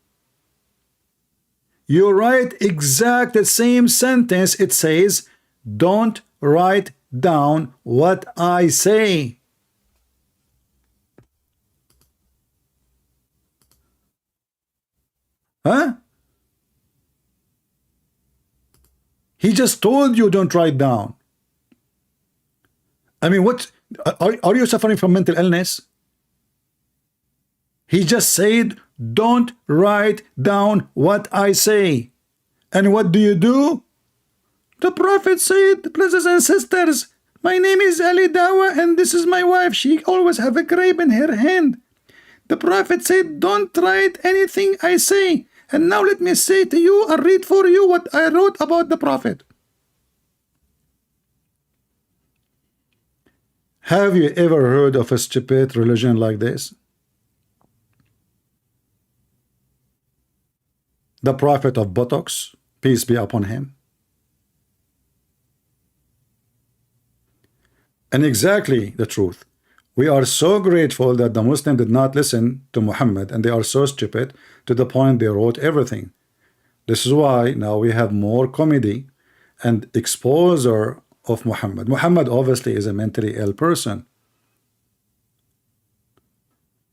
You write exact the same sentence. It says, don't write down what I say. Huh? He just told you don't write down. I mean, what are you suffering from mental illness? He just said, don't write down what I say. And what do? The Prophet said, brothers and sisters, my name is Lily Dawah and this is my wife. She always have a grape in her hand. The Prophet said, don't write anything I say. And now let me say to you and read for you what I wrote about the Prophet. Have you ever heard of a stupid religion like this? The prophet of Botox, peace be upon him. And exactly the truth. We are so grateful that the Muslim did not listen to Muhammad, and they are so stupid to the point they wrote everything. This is why now we have more comedy and exposure of Muhammad. Muhammad obviously is a mentally ill person.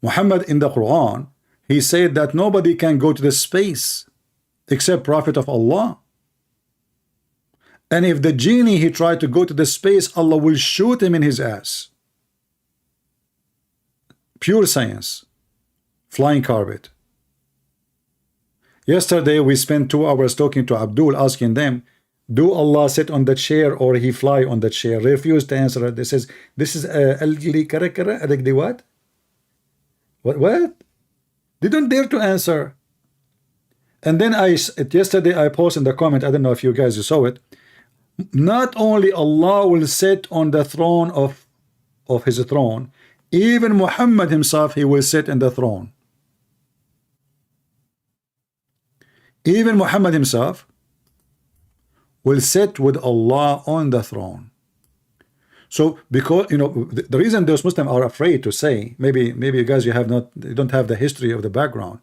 Muhammad in the Quran, he said that nobody can go to the space except Prophet of Allah. And if the genie he tried to go to the space, Allah will shoot him in his ass. Pure science. Flying carpet. Yesterday we spent 2 hours talking to Abdul, asking them, do Allah sit on the chair or he fly on the chair? They refused to answer it. They says, this is what? What? They don't dare to answer. And then yesterday I posted in the comment, I don't know if you guys saw it, not only Allah will sit on the throne of his throne, even Muhammad himself, he will sit in the throne. Even Muhammad himself will sit with Allah on the throne. So because the reason those Muslims are afraid to say, maybe you guys you don't have the history of the background.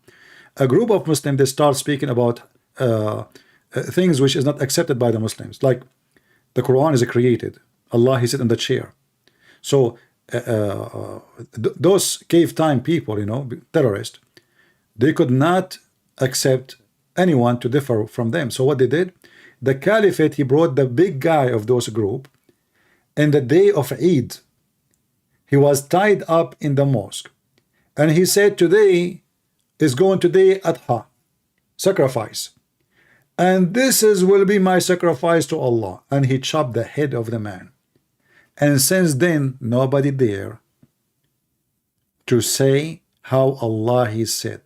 A group of Muslims, they start speaking about things which is not accepted by the Muslims, like the Quran is created, Allah he sit on the chair, So those cave time people, terrorists, they could not accept anyone to differ from them. So what they did, the caliphate, he brought the big guy of those group, and the day of Eid, he was tied up in the mosque, and he said, today is going to day Adha, sacrifice, and this will be my sacrifice to Allah. And he chopped the head of the man. And since then, nobody dare to say how Allah is said,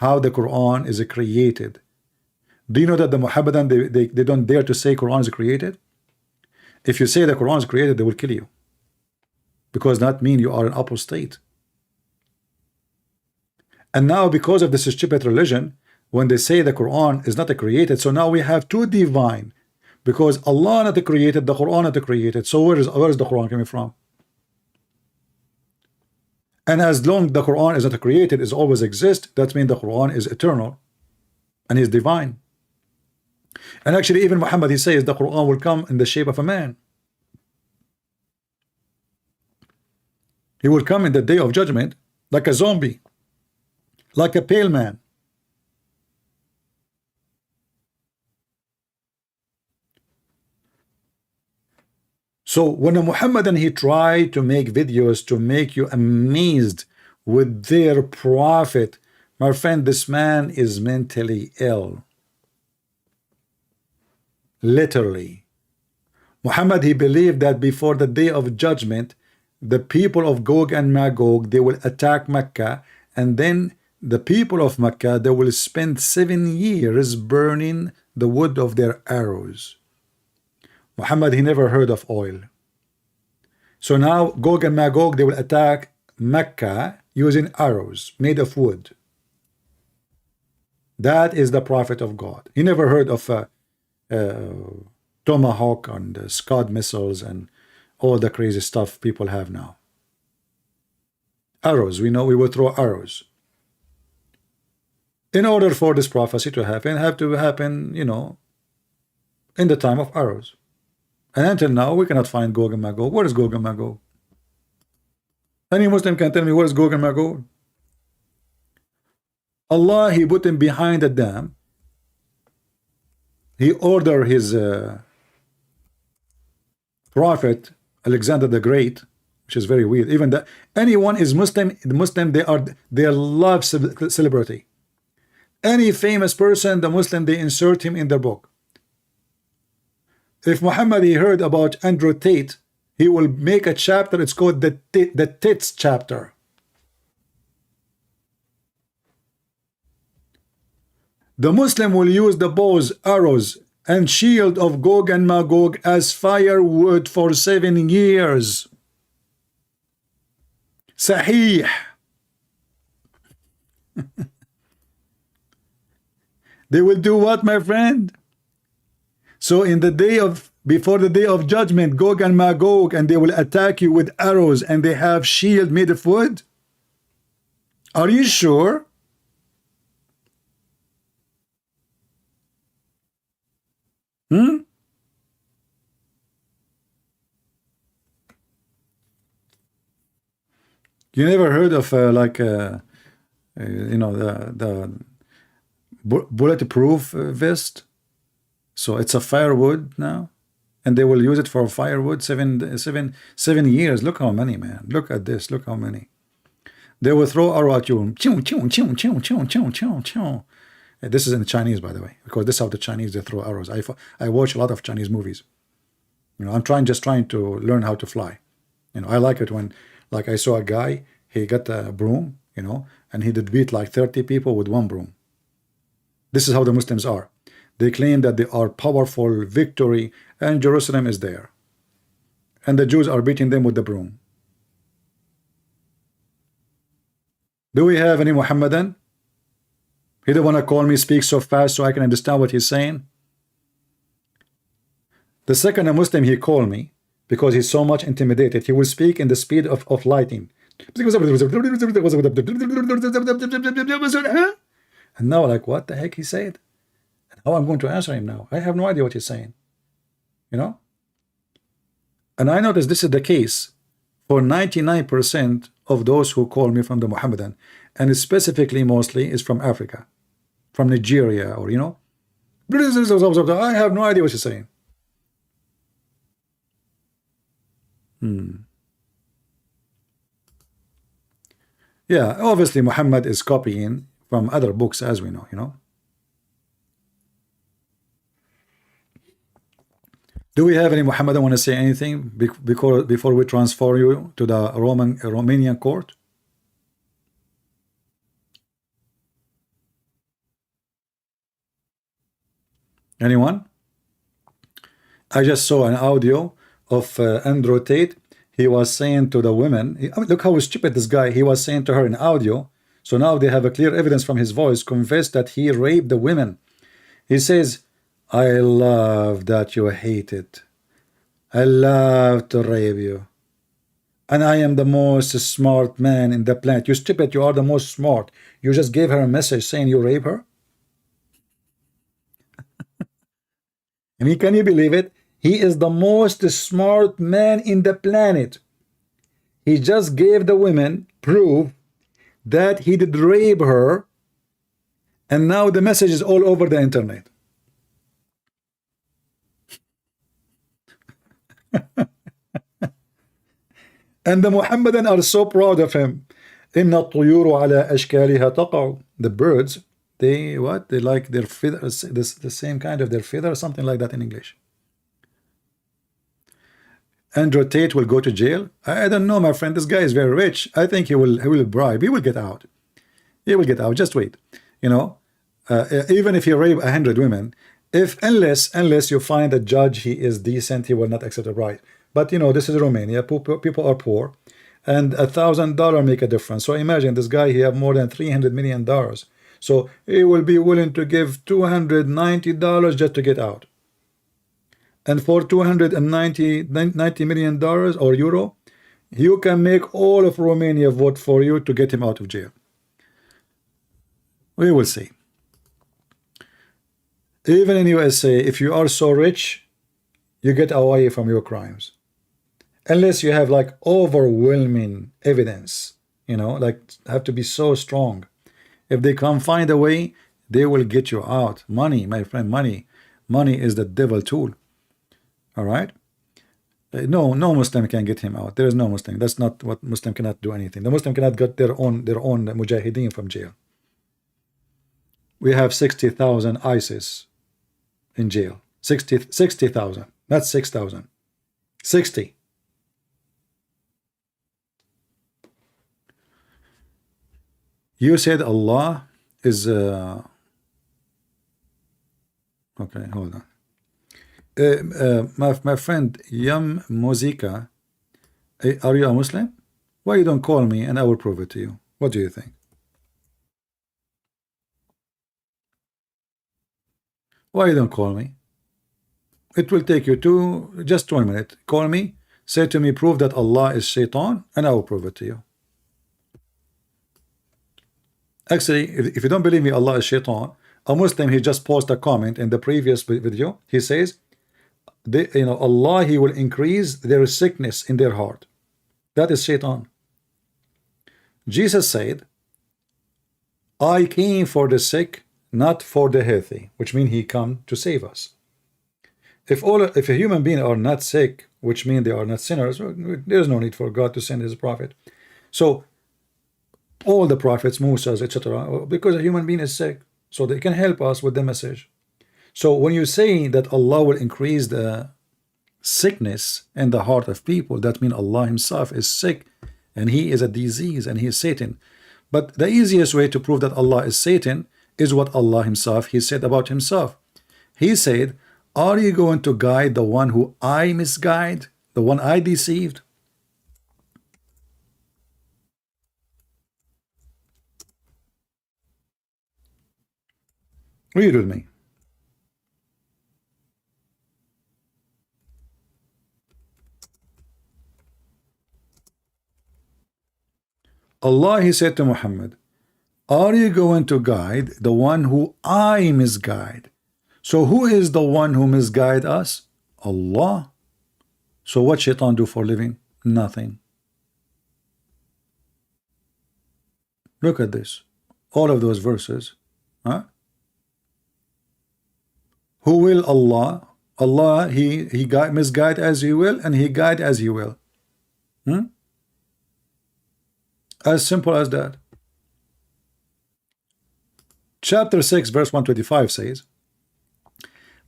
how the Quran is created. Do you know that the Muhammadan, they don't dare to say Quran is created? If you say the Quran is created, they will kill you, because that means you are an apostate. And now, because of this stupid religion, when they say the Quran is not created, so now we have two divine, because Allah not created, the Quran not created. So where is the Quran coming from? And as long the Quran is not created, is always exist, that means the Quran is eternal and is divine. And actually, even Muhammad, he says the Quran will come in the shape of a man. He will come in the day of judgment like a zombie, like a pale man. So when a Muhammadan, he tried to make videos to make you amazed with their prophet, my friend, this man is mentally ill. Literally. Muhammad, he believed that before the day of judgment, the people of Gog and Magog, they will attack Mecca, and then the people of Mecca, they will spend 7 years burning the wood of their arrows. Muhammad, he never heard of oil. So now Gog and Magog, they will attack Mecca using arrows made of wood. That is the prophet of God. He never heard of Tomahawk and Scud missiles and all the crazy stuff people have now. Arrows, we know we will throw arrows. In order for this prophecy to happen, have to happen, in the time of arrows. And until now, we cannot find Gog and Magog. Where is Gog and Magog? Any Muslim can tell me where is Gog and Magog? Allah, he put him behind a dam. He ordered his prophet, Alexander the Great, which is very weird. Even that anyone is Muslim, they love celebrity. Any famous person, the Muslim, they insert him in their book. If Muhammad, he heard about Andrew Tate, he will make a chapter, it's called the Tits chapter. The Muslim will use the bows, arrows, and shield of Gog and Magog as firewood for 7 years. Sahih. They will do what, my friend? So in the day of, before the day of judgment, Gog and Magog, and they will attack you with arrows, and they have shield made of wood. Are you sure? You never heard of the bulletproof vest? So it's a firewood now, and they will use it for firewood 7 years. Look how many, man. Look at this. Look how many. They will throw arrow at you. This is in Chinese, by the way, because this is how the Chinese, they throw arrows. I watch a lot of Chinese movies. I'm just trying to learn how to fly. I like it when, like, I saw a guy, he got a broom, and he did beat like 30 people with one broom. This is how the Muslims are. They claim that they are powerful, victory, and Jerusalem is there. And the Jews are beating them with the broom. Do we have any Muhammadan? He don't want to call me, speak so fast so I can understand what he's saying. The second a Muslim, he called me because he's so much intimidated. He will speak in the speed of lighting. And now, like, what the heck he said? And how I'm going to answer him now? I have no idea what he's saying. And I notice this is the case for 99% of those who call me from the Mohammedan, and specifically mostly is from Africa, from Nigeria, or you know, I have no idea what you're saying. Yeah, obviously Muhammad is copying from other books, as we know, you know. Do we have any Muhammad want to say anything before we transfer you to the Romanian court? Anyone? I just saw an audio of Andrew Tate. He was saying to the women, I mean, look how stupid this guy, he was saying to her in audio. So now they have a clear evidence from his voice, confessed that he raped the women. He says, I love that you hate it. I love to rape you. And I am the most smart man in the planet. You stupid, you are the most smart. You just gave her a message saying you rape her? I mean, can you believe it? He is the most smart man in the planet. He just gave the women proof that he did rape her, and now the message is all over the internet. And the Muhammadan are so proud of him. إن الطيور على أشكالها تقع. The birds, they what? They like their feathers, the same kind of their feather, something like that in English. Andrew Tate will go to jail. I don't know, my friend. This guy is very rich. I think he will bribe. He will get out. He will get out. Just wait. You know, even if he rape 100 women, unless you find a judge he is decent, he will not accept a bribe. But you know, this is Romania. People are poor, and $1,000 make a difference. So imagine this guy. He have more than $300 million. So he will be willing to give $290 just to get out. And for $290 million or euro, you can make all of Romania vote for you to get him out of jail. We will see. Even in USA, if you are so rich, you get away from your crimes. Unless you have like overwhelming evidence, you know, like have to be so strong. If they can find a way, they will get you out. Money, my friend, money. Money is the devil tool. All right. No Muslim can get him out. There is no Muslim. That's not what Muslim cannot do anything. The Muslim cannot get their own mujahideen from jail. We have 60,000 ISIS in jail. 60,000. Not 6,000. 60. You said Allah is okay, hold on. My friend Yam Muzika, are you a Muslim? Why you don't call me and I will prove it to you? What do you think? Why you don't call me? It will take you just 1 minute. Call me, say to me, prove that Allah is Shaitan, and I will prove it to you. Actually, if you don't believe me, Allah is Shaitan, a Muslim, he just posted a comment in the previous video. He says, Allah, he will increase their sickness in their heart. That is Shaitan. Jesus said, I came for the sick, not for the healthy, which means he come to save us. If a human being are not sick, which means they are not sinners, there's no need for God to send his prophet. So all the prophets, Musa's, etc., because a human being is sick, so they can help us with the message. So when you say that Allah will increase the sickness in the heart of people, that means Allah himself is sick and he is a disease and he is Satan. But the easiest way to prove that Allah is Satan is what Allah himself, he said about himself. He said, are you going to guide the one who I misguide, the one I deceived? Read with me. Allah, he said to Muhammad, are you going to guide the one who I misguide? So who is the one who misguide us? Allah. So what shaitan do for living? Nothing. Look at this. All of those verses. Huh? Who will Allah? Allah, he misguide as he will, and he guide as he will. As simple as that. Chapter 6 verse 125 says,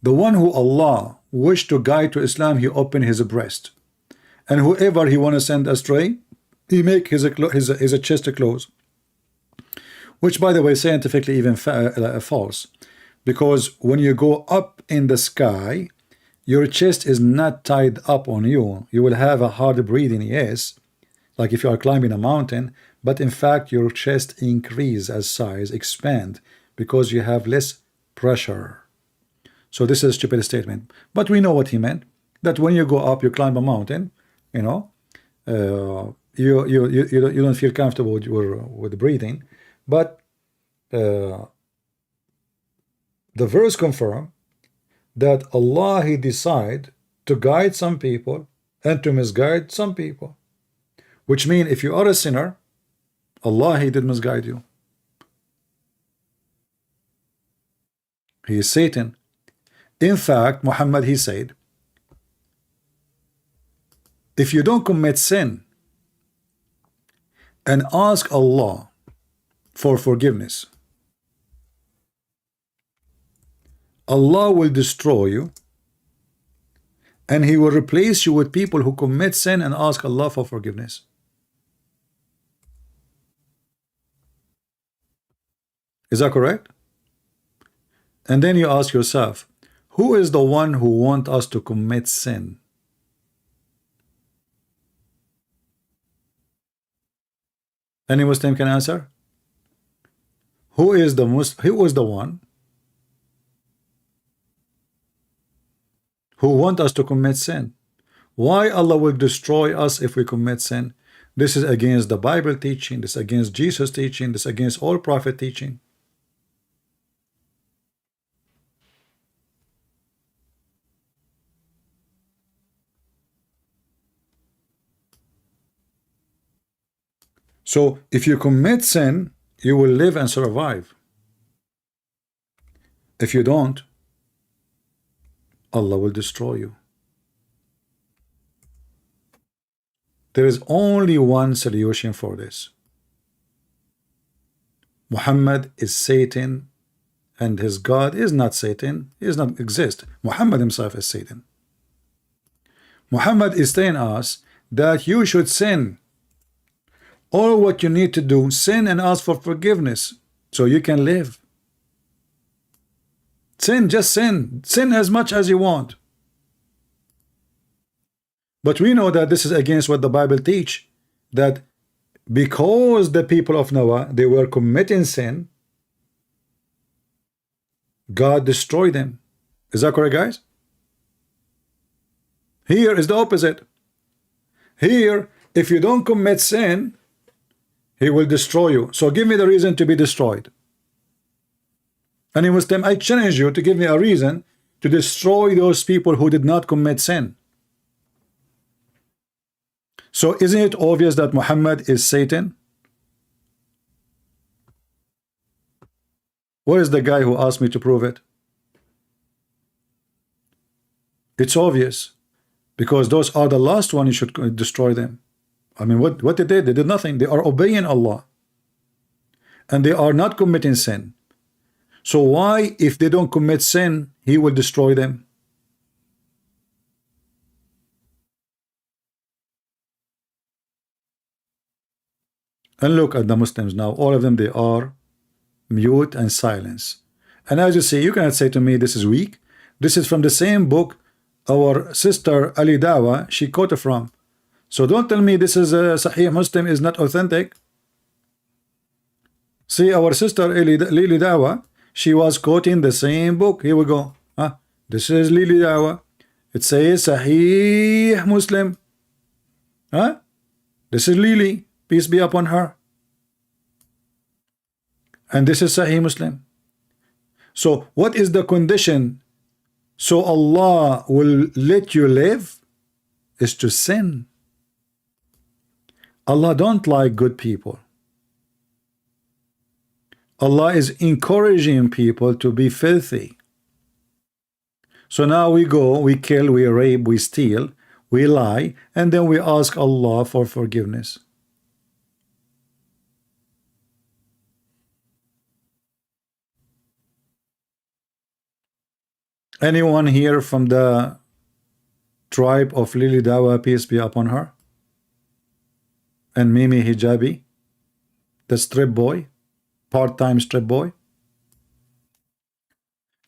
the one who Allah wished to guide to Islam, he opened his breast, and whoever he want to send astray, he make his chest close. Which, by the way, scientifically even false, because when you go up in the sky, your chest is not tied up on you. You will have a hard breathing, yes, like if you are climbing a mountain, but in fact your chest increase as size expand because you have less pressure. So this is a stupid statement, but we know what he meant, that when you go up, you climb a mountain, you know, you don't feel comfortable with breathing. But the verse confirm that Allah, he decide to guide some people and to misguide some people, which mean if you are a sinner, Allah, he did misguide you. He is Satan. In fact, Muhammad, he said, if you don't commit sin and ask Allah for forgiveness, Allah will destroy you, and he will replace you with people who commit sin and ask Allah for forgiveness. Is that correct? And then you ask yourself, who is the one who wants us to commit sin? Any Muslim can answer? Who is the one who want us to commit sin? Why Allah will destroy us if we commit sin? This is against the Bible teaching, this is against Jesus teaching, this is against all prophet teaching. So if you commit sin, you will live and survive. If you don't, Allah will destroy you. There is only one solution for this. Muhammad is Satan, and his God is not Satan. He does not exist. Muhammad himself is Satan. Muhammad is telling us that you should sin. All what you need to do, sin and ask for forgiveness so you can live. Sin, just sin. Sin as much as you want. But we know that this is against what the Bible teach, that because the people of Noah, they were committing sin, God destroyed them. Is that correct, guys? Here is the opposite. Here, if you don't commit sin, he will destroy you. So give me the reason to be destroyed. Any Muslim, I challenge you to give me a reason to destroy those people who did not commit sin. So isn't it obvious that Muhammad is Satan? Where is the guy who asked me to prove it? It's obvious, because those are the last one, you should destroy them. I mean, what they did? They did nothing. They are obeying Allah, and they are not committing sin. So why, if they don't commit sin, he will destroy them? And look at the Muslims now. All of them, they are mute and silence. And as you see, you cannot say to me this is weak. This is from the same book our sister Lily Dawah, she quoted from. So don't tell me this is a Sahih Muslim is not authentic. See, our sister Lily Dawah, she was quoting the same book. Here we go. This is Lily Dawah. It says Sahih Muslim. This is Lily, peace be upon her. And this is Sahih Muslim. So what is the condition so Allah will let you live? is to sin. Allah don't like good people. Allah is encouraging people to be filthy. So now we go, we kill, we rape, we steal, we lie, and then we ask Allah for forgiveness. Anyone here from the tribe of Lily Dawah, peace be upon her? And Mimi Hijabi, the strip boy, part-time strip boy?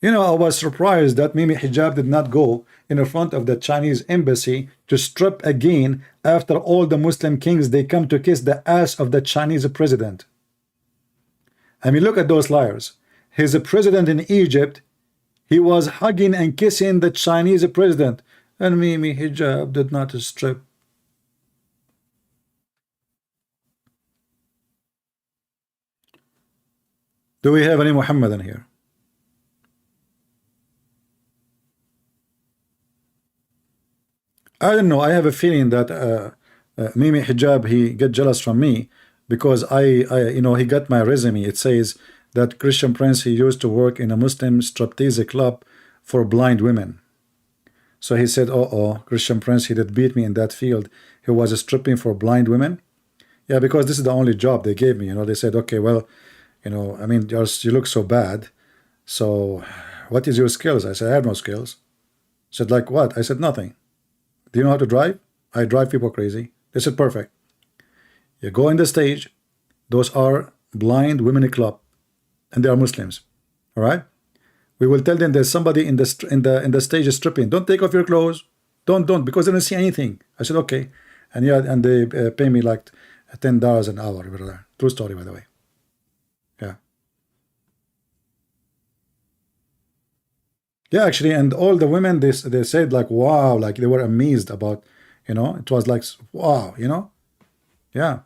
You know, I was surprised that Mimi Hijab did not go in front of the Chinese embassy to strip again after all the Muslim kings, they come to kiss the ass of the Chinese president. I mean, look at those liars. He's a president in Egypt. He was hugging and kissing the Chinese president. And Mimi Hijab did not strip. Do we have any Muhammad in here? I don't know. I have a feeling that Mimi Hijab, he get jealous from me because you know, he got my resume. It says that Christian Prince, he used to work in a Muslim striptease club for blind women. So he said, oh, Christian Prince, he did beat me in that field. He was stripping for blind women. Yeah, because this is the only job they gave me. You know, they said, okay, well, you know, I mean, you look so bad. So what is your skills? I said, I have no skills. Said, like what? I said, nothing. Do you know how to drive? I drive people crazy. They said, perfect. You go in the stage. Those are blind women club, and they are Muslims. All right. We will tell them there's somebody in the stage stripping. Don't take off your clothes. Don't, because they don't see anything. I said, okay. And yeah, and they pay me like $10 an hour, brother. True story, by the way. Yeah. Yeah, actually, and all the women, they said like, wow, like they were amazed about, you know, it was like, wow, you know. Yeah.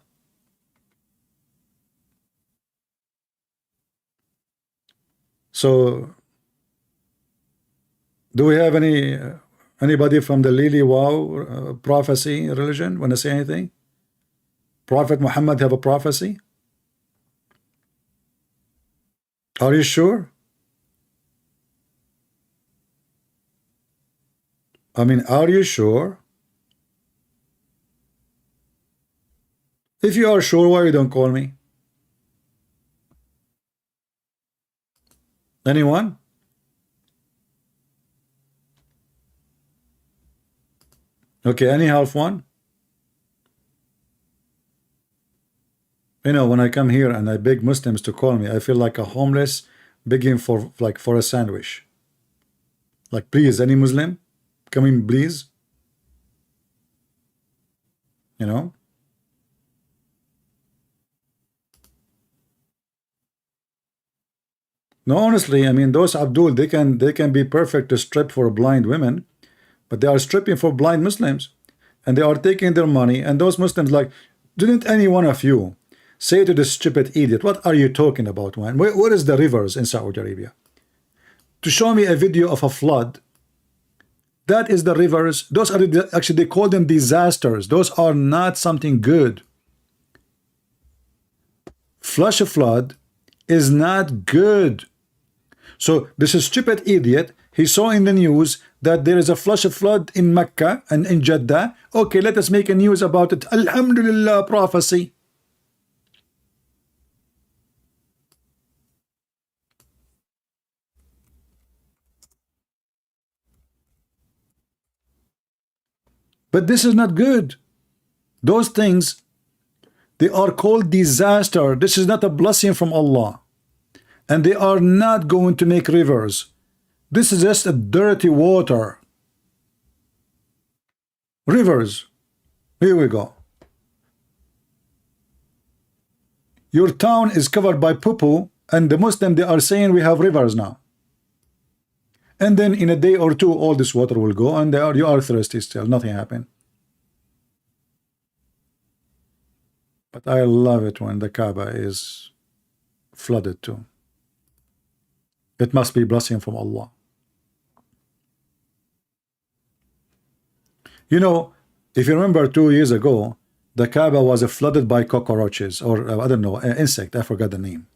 So do we have anybody from the Lily Wow prophecy religion want to say anything? Prophet Muhammad have a prophecy? Are you sure? I mean, are you sure? If you are sure, why you don't call me? Anyone? Okay, any half one? You know, when I come here and I beg Muslims to call me, I feel like a homeless begging for a sandwich. Like, please, any Muslim? Come in, please. You know? No, honestly, I mean, those Abdul, they can be perfect to strip for blind women, but they are stripping for blind Muslims, and they are taking their money. And those Muslims, like, didn't any one of you say to this stupid idiot, what are you talking about, man? Where is the rivers in Saudi Arabia? To show me a video of a flood. That is the rivers. Those are actually, they call them disasters. Those are not something good. Flash flood is not good. So this is stupid idiot, he saw in the news that there is a flash flood in Mecca and in Jeddah. Okay, let us make a news about it. Alhamdulillah, prophecy. But this is not good. Those things, they are called disaster. This is not a blessing from Allah. And they are not going to make rivers. This is just a dirty water. Rivers. Here we go. Your town is covered by poo-poo, and the Muslim, they are saying we have rivers now. And then in a day or two, all this water will go, and you are thirsty still. Nothing happened. But I love it when the Kaaba is flooded too. It must be blessing from Allah. You know, If you remember 2 years ago, the Kaaba was flooded by cockroaches, or I don't know, insect, I forgot the name.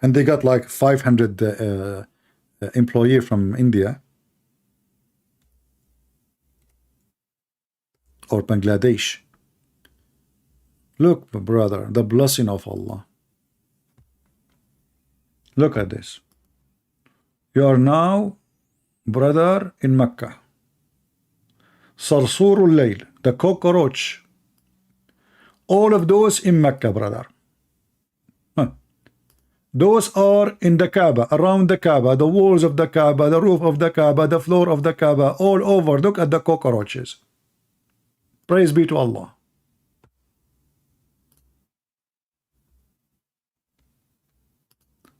And they got like 500 employee from India or Bangladesh. Look, brother, the blessing of Allah. Look at this. You are now, brother, in Mecca. Sarsurul Layl, the cockroach. All of those in Mecca, brother. Those are in the Kaaba, around the Kaaba, the walls of the Kaaba, the roof of the Kaaba, the floor of the Kaaba, all over. Look at the cockroaches. Praise be to Allah.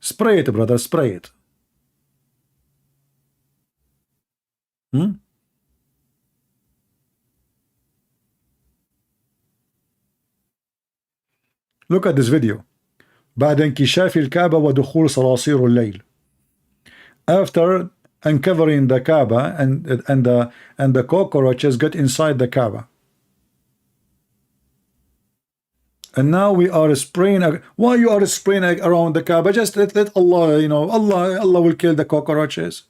Spray it, brother, spray it. Look at this video. بعد انكشاف الكعبة ودخول صراصير الليل. After uncovering the Kaaba and the cockroaches get inside the Kaaba. And now we are spraying. Why you are spraying around the Kaaba? Just let Allah, you know, Allah will kill the cockroaches.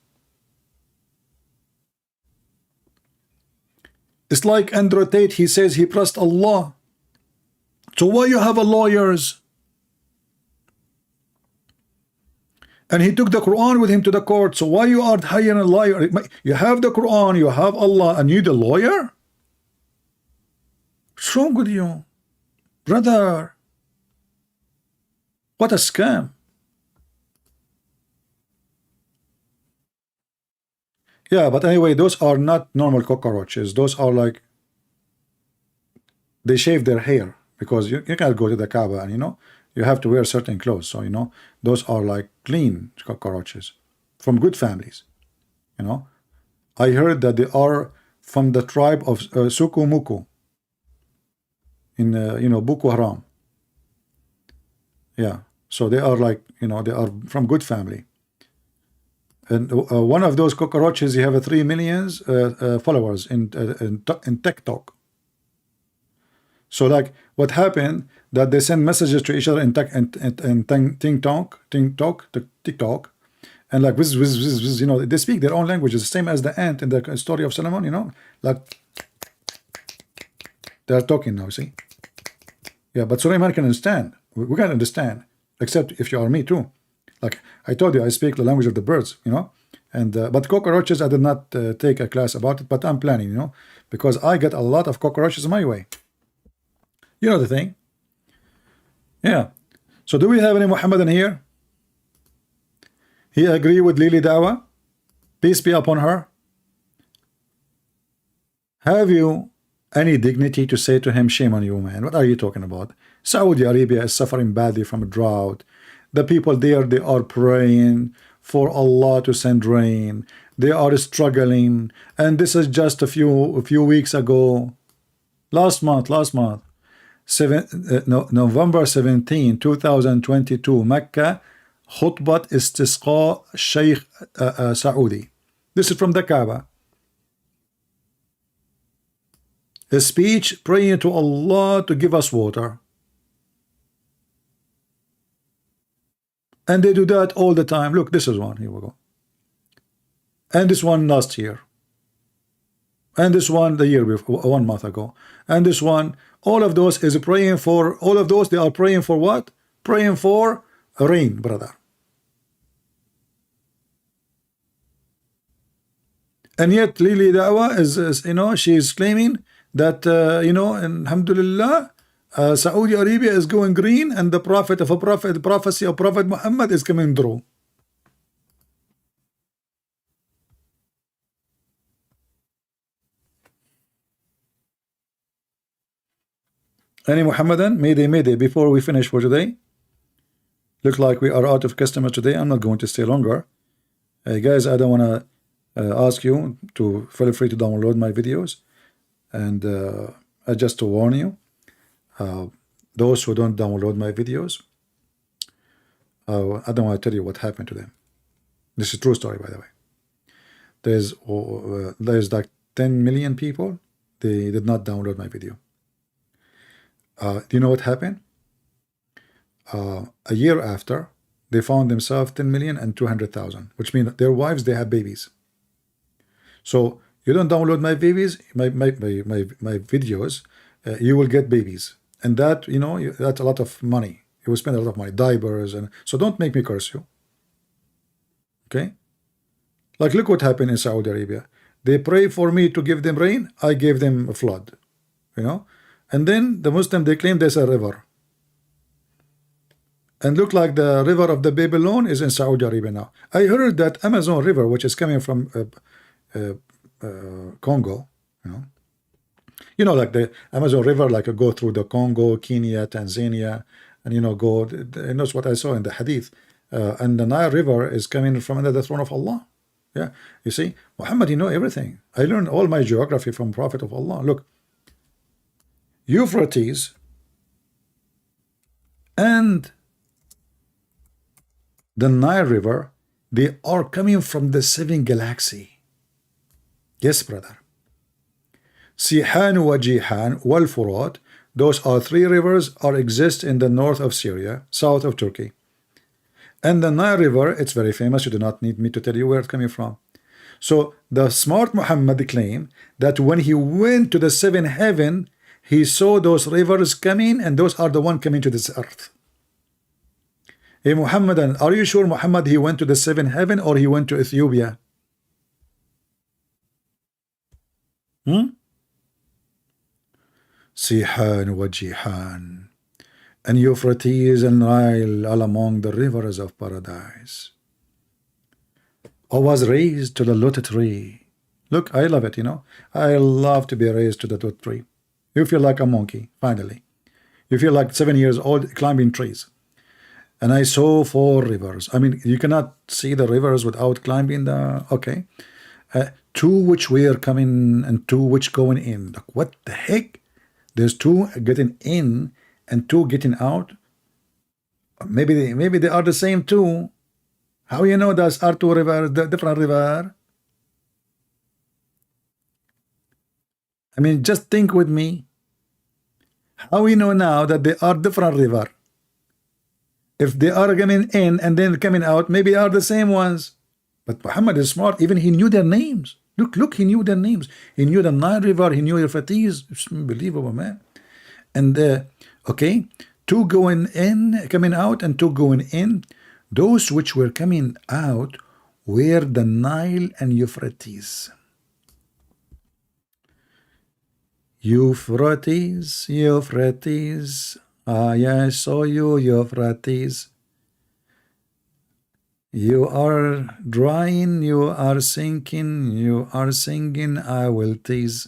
It's like Andrew Tate, he says he pressed Allah. So why you have a lawyers? And he took the Quran with him to the court. So why you are hiring a lawyer? You have the Quran, you have Allah, and you the lawyer? What's wrong with you? Brother, what a scam. Yeah, but anyway, those are not normal cockroaches. Those are like, they shave their hair, because you can't go to the Kaaba and, you know, you have to wear certain clothes. So, you know, those are like clean cockroaches from good families. You know, I heard that they are from the tribe of Sukumuku in, you know, Boko Haram. Yeah, so they are like, you know, they are from good family. And one of those cockroaches, you have 3 million followers in TikTok. So like what happened, that they send messages to each other in TikTok, and like whiz, you know, they speak their own languages, the same as the ant in the story of Solomon, you know, like they are talking now, see? Yeah, but Sulaiman can understand. We can understand, except if you are me too. Like I told you, I speak the language of the birds, you know. And but cockroaches, I did not take a class about it, but I'm planning, you know, because I get a lot of cockroaches my way. You know the thing. Yeah. So do we have any Mohammedan here? He agree with Lily Dawah? Peace be upon her. Have you any dignity to say to him, shame on you, man? What are you talking about? Saudi Arabia is suffering badly from a drought. The people there, they are praying for Allah to send rain. They are struggling. And this is just a few weeks ago. Last month. November 17, 2022, Mecca, Khutbat Istisqa Sheikh Saudi. This is from the Kaaba. A speech praying to Allah to give us water. And they do that all the time. Look, this is one. Here we go. And this one last year. And this one the year before, 1 month ago. And this one, all of those is praying for, all of those, they are praying for what? Praying for rain, brother. And yet Lily Dawah is, you know, she is claiming that, you know, alhamdulillah, Saudi Arabia is going green, and the prophecy of Prophet Muhammad is coming through. Any Muhammadan? Mayday, before we finish for today. Looks like we are out of customers today. I'm not going to stay longer. Guys, I don't want to ask you to feel free to download my videos. And just to warn you, those who don't download my videos, I don't want to tell you what happened to them. This is a true story, by the way. there's like 10 million people. They did not download my video. Do you know what happened? A year after, they found themselves 10 million and 200,000, which means their wives, they have babies. So you don't download my babies, my videos, you will get babies, and that, you know, that's a lot of money. You will spend a lot of money, diapers, and so don't make me curse you. Okay, like look what happened in Saudi Arabia. They pray for me to give them rain, I gave them a flood, you know, and then the Muslim, they claim there's a river, and look like the river of the Babylon is in Saudi Arabia now. I heard that Amazon River, which is coming from Congo, you know, like the Amazon River, like go through the Congo, Kenya, Tanzania, and you know, go. And that's what I saw in the Hadith. And the Nile River is coming from under the throne of Allah. Yeah, you see, Muhammad, you know everything. I learned all my geography from Prophet of Allah. Look, Euphrates and the Nile River, they are coming from the 7 galaxy. Yes, brother. Sihan wa Jihan wal Furat, those are 3 rivers are exist in the north of Syria, south of Turkey. And the Nile River, it's very famous. You do not need me to tell you where it's coming from. So the smart Muhammad claimed that when he went to the 7th heaven, he saw those rivers coming, and those are the one coming to this earth. Hey Muhammadan, are you sure Muhammad he went to the 7th heaven or he went to Ethiopia? Sihan wa Jihan, and Euphrates and Nile all among the rivers of paradise. I was raised to the lotus tree. Look, I love it, you know. I love to be raised to the lotus tree. You feel like a monkey, finally. You feel like 7 years old climbing trees. And I saw 4 rivers. I mean, you cannot see the rivers without climbing the... Okay. 2 which were coming and 2 which going in. Like, what the heck? There's 2 getting in and 2 getting out. Maybe they are the same 2. How you know those are 2 rivers, the different river? I mean, just think with me. How we know now that they are different river? If they are coming in and then coming out, maybe they are the same ones. But Muhammad is smart. Even he knew their names. Look, he knew their names. He knew the Nile River. He knew Euphrates. It's unbelievable, man. And okay, 2 going in, coming out, and 2 going in. Those which were coming out were the Nile and Euphrates. Euphrates, Euphrates. I saw you, Euphrates. You are drying, you are sinking, you are singing, I will tease.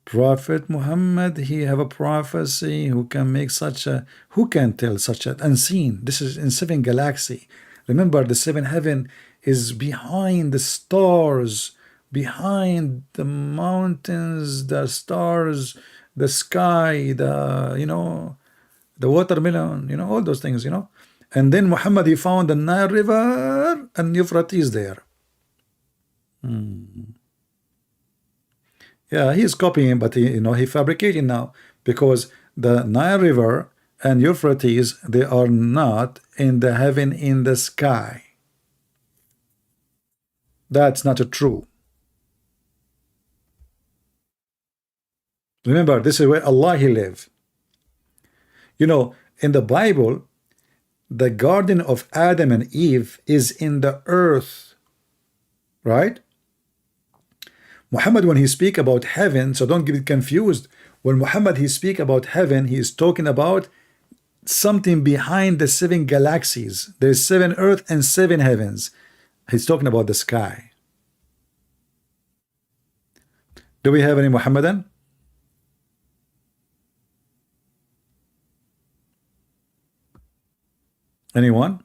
Prophet Muhammad, he have a prophecy who can make such a, who can tell such an unseen. This is in 7 galaxy. Remember, the 7th heaven is behind the stars, behind the mountains, the stars, the sky, the, you know, the watermelon, you know, all those things, you know. And then Muhammad, he found the Nile River and Euphrates there. Yeah, he's copying, but he, you know, he fabricating now, because the Nile River and Euphrates, they are not in the heaven in the sky. That's not true. Remember, this is where Allah he live. You know, in the Bible, the garden of Adam and Eve is in the earth, right? Muhammad, when he speak about heaven, so don't get confused. When Muhammad he speak about heaven, he is talking about something behind the 7 galaxies. There's 7 earth and 7 heavens. He's talking about the sky. Do we have any Muhammadan? Anyone?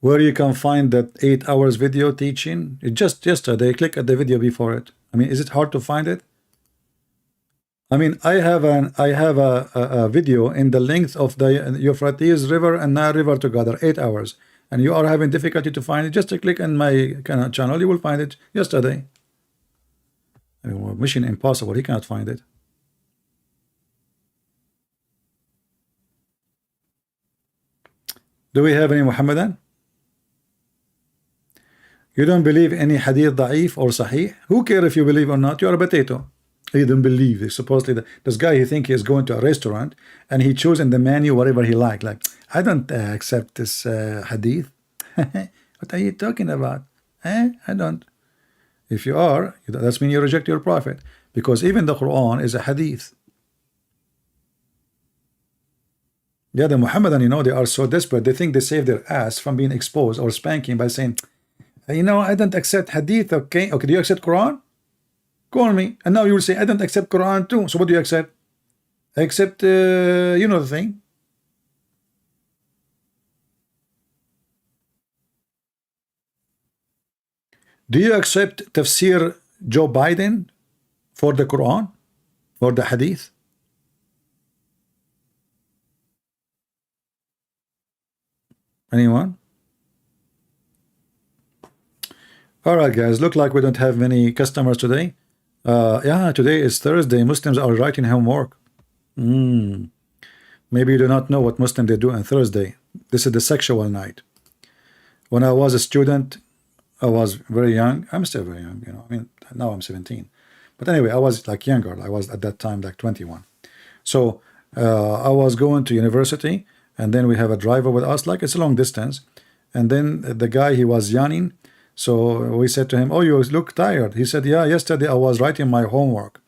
Where you can find that 8 hours video teaching? It just yesterday, click at the video before it. I mean, is it hard to find it? I mean, I have a video in the length of the Euphrates River and Nile River together, 8 hours, and you are having difficulty to find it. Just to click on my channel, you will find it yesterday. I mean, well, mission impossible. He cannot find it. Do we have any Muhammadan? You don't believe any hadith da'if or sahih? Who care if you believe or not? You are a potato. You don't believe. Supposedly, this guy, he think he is going to a restaurant and he choosing the menu whatever he like. Like, I don't accept this hadith. What are you talking about? I don't. If you are, that means you reject your prophet, because even the Quran is a hadith. Yeah, the Muhammadan, you know, they are so desperate. They think they save their ass from being exposed or spanking by saying, you know, I don't accept hadith. Okay, do you accept Quran? Call me. And now you will say, I don't accept Quran too. So what do you accept? I accept, you know the thing. Do you accept tafsir Joe Biden for the Quran, for the hadith? Anyone? All right, guys, look like we don't have many customers today. Yeah, today is Thursday. Muslims are writing homework. Maybe you do not know what Muslims they do on Thursday. This is the sexual night. When I was a student, I was very young. I'm still very young, you know. I mean, now I'm 17. But anyway, I was like younger. I was at that time like 21. So I was going to university, and then we have a driver with us, like it's a long distance. And then the guy, he was yawning. So we said to him, oh, you look tired. He said, yeah, yesterday I was writing my homework.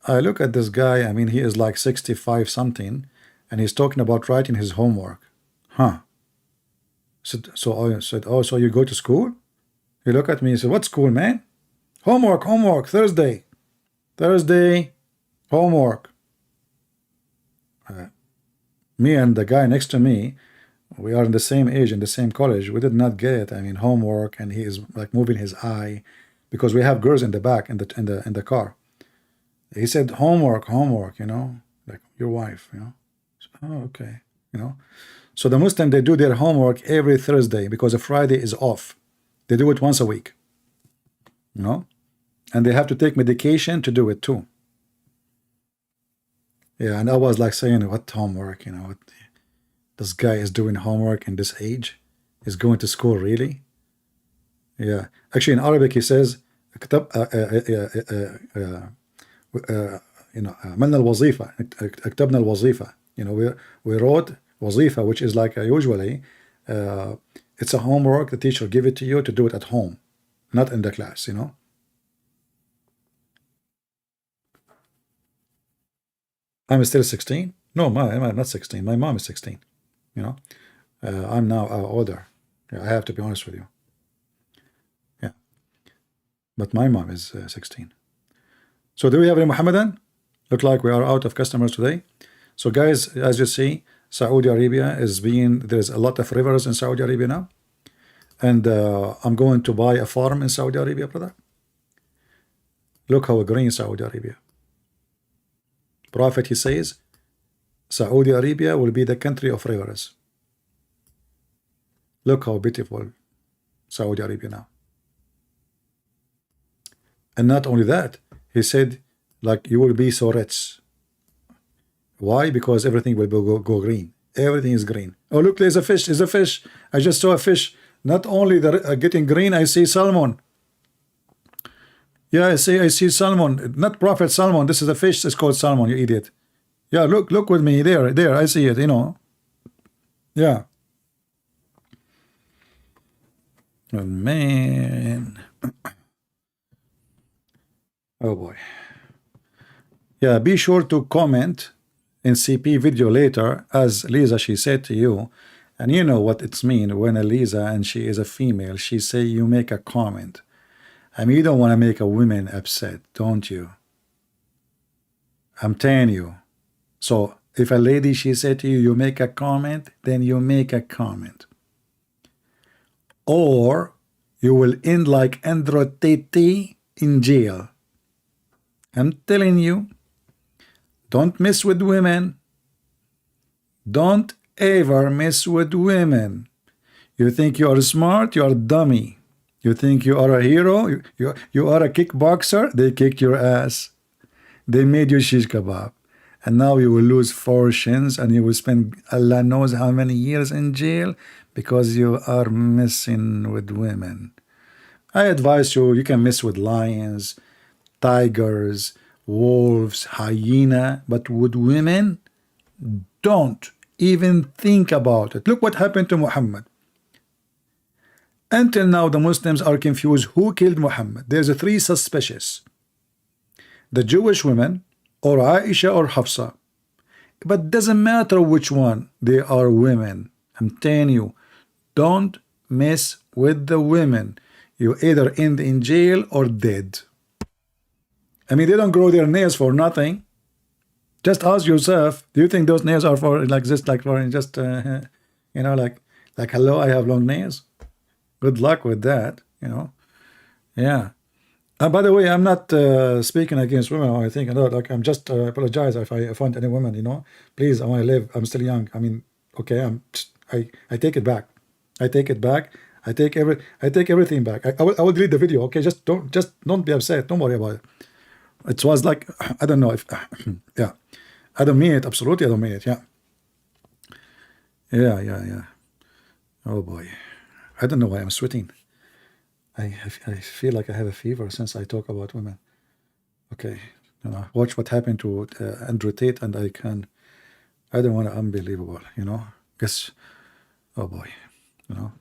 I look at this guy. I mean, he is like 65 something, and he's talking about writing his homework. Huh. So I said, oh, so you go to school? He looked at me and said, what school, man? Homework, Thursday, homework. Me and the guy next to me, we are in the same age, in the same college. We did not get, I mean, homework, and he is like moving his eye because we have girls in the back in the car. He said, homework, you know, like your wife, you know. So, oh, okay, you know. So the Muslim, they do their homework every Thursday because a Friday is off. They do it once a week, you know, and they have to take medication to do it too. Yeah, and I was like saying, what homework, you know, what, this guy is doing homework in this age? Is going to school, really? Yeah, actually in Arabic he says, you know, عملنا الوظيفة, اكتبنا الوظيفة. You know, we wrote wazifa, which is like usually it's a homework. The teacher give it to you to do it at home, not in the class, you know. I'm still 16. No, I'm not 16. My mom is 16, you know. I'm now older. Yeah, I have to be honest with you. Yeah, but my mom is 16. So do we have any Muhammadan? Look like we are out of customers today. So guys, as you see, Saudi Arabia is being, there's a lot of rivers in Saudi Arabia now. And I'm going to buy a farm in Saudi Arabia, brother. Look how green Saudi Arabia. Prophet, he says, Saudi Arabia will be the country of rivers. Look how beautiful Saudi Arabia now. And not only that, he said, like, you will be so rich. Why? Because everything will go green. Everything is green. Oh, look, there's a fish. There's a fish. I just saw a fish. Not only the getting green, I see salmon. Yeah, I see salmon. Not prophet salmon. This is a fish. It's called salmon, you idiot. Yeah, look with me. There, I see it, you know. Yeah. Oh, man. Oh, boy. Yeah, be sure to comment in CP video later, as Lisa, she said to you, and you know what it's mean when a Lisa, and she is a female, she say you make a comment. I mean, you don't want to make a woman upset, don't you? I'm telling you. So if a lady, she said to you, you make a comment, then you make a comment. Or you will end like Andro Tete in jail. I'm telling you. Don't mess with women. Don't ever mess with women. You think you are smart, you are dummy. You think you are a hero, you are a kickboxer, they kicked your ass. They made you shish kebab. And now you will lose fortunes and you will spend Allah knows how many years in jail because you are messing with women. I advise you, you can mess with lions, tigers, wolves, hyena, but with women, don't even think about it. Look what happened to Muhammad. Until now, the Muslims are confused who killed Muhammad. There's three suspicious: the Jewish women, or Aisha, or Hafsa. But doesn't matter which one, they are women. I'm telling you, don't mess with the women. You either end in jail or dead. I mean, they don't grow their nails for nothing. Just ask yourself, do you think those nails are for like this, like for just you know, like hello, I have long nails? Good luck with that, you know. Yeah. By the way, I'm not speaking against women or anything. Like, I'm just apologize if I offend any woman, you know. Please, I want to live. I'm still young. I mean, okay, I take it back. I take it back. I take everything back. I will delete the video. Okay, just don't be upset. Don't worry about it. It was like, I don't know if yeah. I don't mean it. Absolutely, I don't mean it. Yeah. Yeah. Oh boy. I don't know why I'm sweating. I feel like I have a fever since I talk about women. Okay, you know, watch what happened to Andrew Tate, and I don't want to, unbelievable, you know. Guess, oh boy, you know,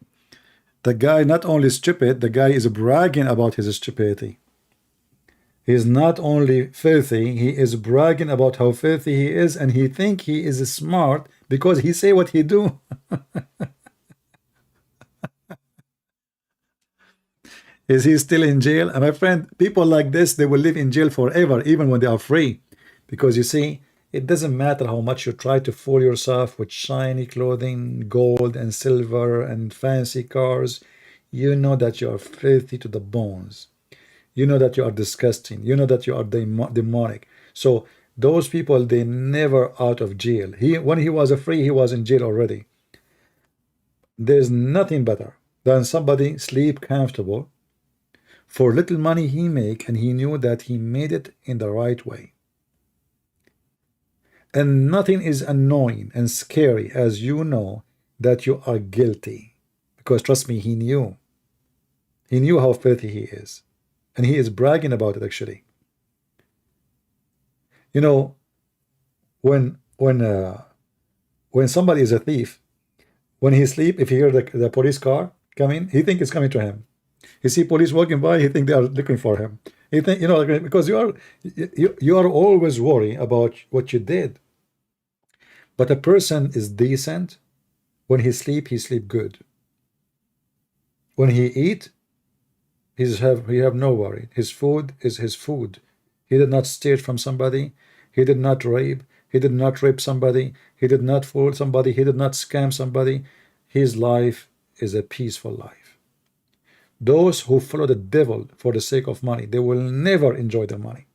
the guy not only stupid, the guy is bragging about his stupidity. He's not only filthy, he is bragging about how filthy he is, and he think he is smart because he say what he do. Is he still in jail? And my friend, people like this, they will live in jail forever, even when they are free. Because you see, it doesn't matter how much you try to fool yourself with shiny clothing, gold and silver and fancy cars. You know that you are filthy to the bones. You know that you are disgusting. You know that you are demonic. So those people, they never out of jail. When he was free, he was in jail already. There's nothing better than somebody sleep comfortable for little money he make, and he knew that he made it in the right way. And nothing is annoying and scary as you know that you are guilty. Because trust me, he knew. He knew how filthy he is. And he is bragging about it, actually. You know, when somebody is a thief, when he sleep, if he hear the police car coming, he think it's coming to him. He see police walking by, he think they are looking for him. He think, you know, because you are always worried about what you did. But a person is decent. When he sleep good. When he eat, he have no worry. His food is his food. He did not steal from somebody. He did not rape. He did not rape somebody. He did not fool somebody. He did not scam somebody. His life is a peaceful life. Those who follow the devil for the sake of money, they will never enjoy their money.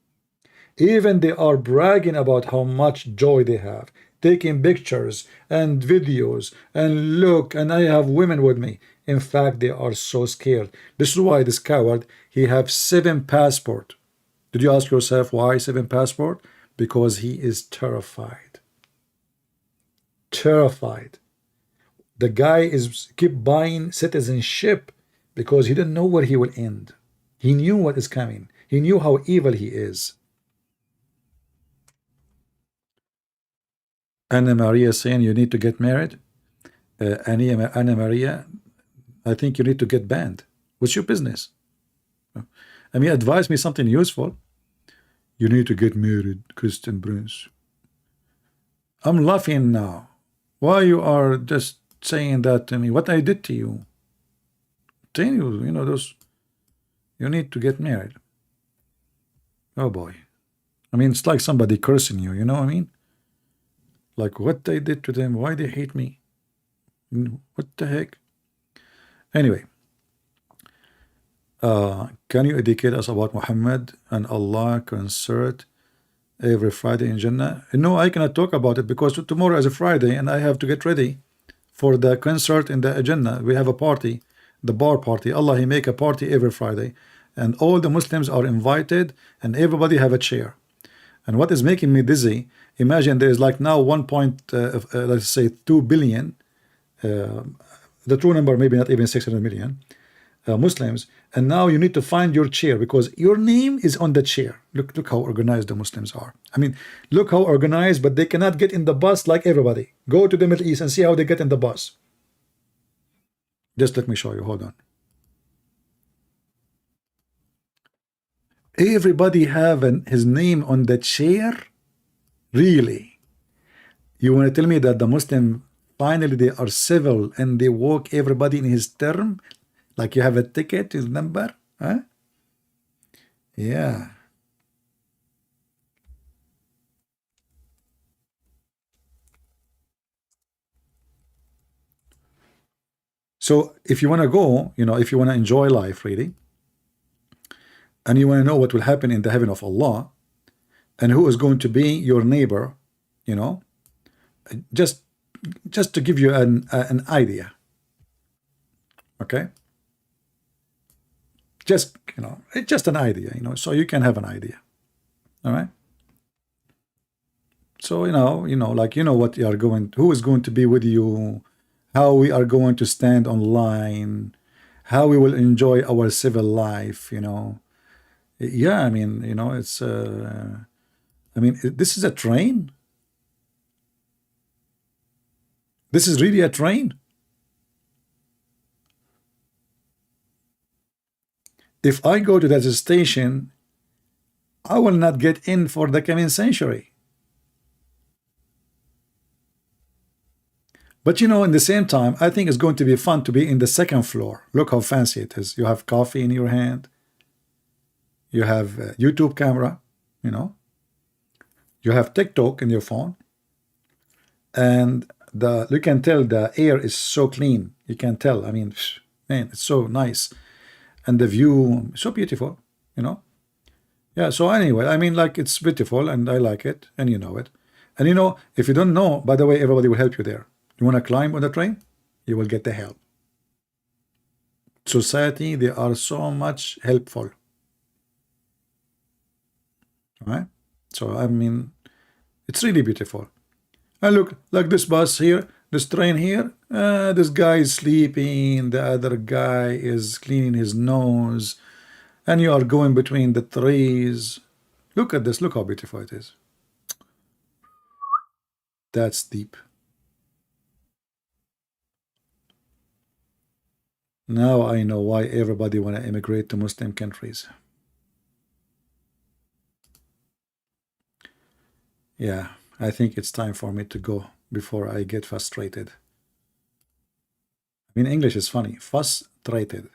Even they are bragging about how much joy they have, taking pictures and videos, and look, and I have women with me. In fact, they are so scared. This is why this coward, he have 7 passports. Did you ask yourself why 7 passports? Because he is terrified. Terrified. The guy is keep buying citizenship because he didn't know where he will end. He knew what is coming. He knew how evil he is. Anna Maria saying you need to get married. Anna Maria, I think you need to get banned. What's your business? I mean, advise me something useful. You need to get married, Christian Prince. I'm laughing now. Why you are just saying that to me? What I did to you? Tell you, you know, those. You need to get married. Oh boy. I mean, it's like somebody cursing you. You know what I mean? Like what I did to them. Why they hate me? What the heck? Anyway. Can you educate us about Muhammad and Allah concert Every Friday in Jannah. No, I cannot talk about it because tomorrow is a Friday and I have to get ready for the concert in the Jannah. We have a party, the bar party. Allah, He make a party every Friday, and all the Muslims are invited, and everybody have a chair. And what is making me dizzy? Imagine there is like now let's say 2 billion. The true number maybe not even 600 million Muslims, and now you need to find your chair because your name is on the chair. Look how organized the Muslims are. I mean, look how organized, but they cannot get in the bus like everybody. Go to the Middle East and see how they get in the bus. Just let me show you. Hold on. Everybody have his name on the chair. Really? You want to tell me that the Muslim finally they are civil and they walk everybody in his term? Like you have a ticket, his number, huh? Yeah. So if you want to go, if you want to enjoy life really, and you want to know what will happen in the heaven of Allah, and who is going to be your neighbor, just to give you an idea, okay? It's just an idea, so you can have an idea. All right. So what you are going, who is going to be with you, how we are going to stand online, how we will enjoy our civil life. Yeah, I mean, it's this is a train. This is really a train. If I go to that station, I will not get in for the coming century. But in the same time, I think it's going to be fun to be in the second floor. Look how fancy it is. You have coffee in your hand. You have a YouTube camera, You have TikTok in your phone. And you can tell the air is so clean. You can tell. I mean, man, it's so nice. And the view so beautiful, Yeah, so anyway, I mean, like, it's beautiful and I like it, and you know it. And if you don't know, by the way, everybody will help you there. You want to climb on the train? You will get the help. Society, they are so much helpful. All right? So, I mean, it's really beautiful. And look, like this bus here, this train here, this guy is sleeping, the other guy is cleaning his nose, and you are going between the trees. Look at this, look how beautiful it is. That's deep. Now I know why everybody want to immigrate to Muslim countries. Yeah, I think it's time for me to go before I get frustrated. I mean, English is funny. Frustrated.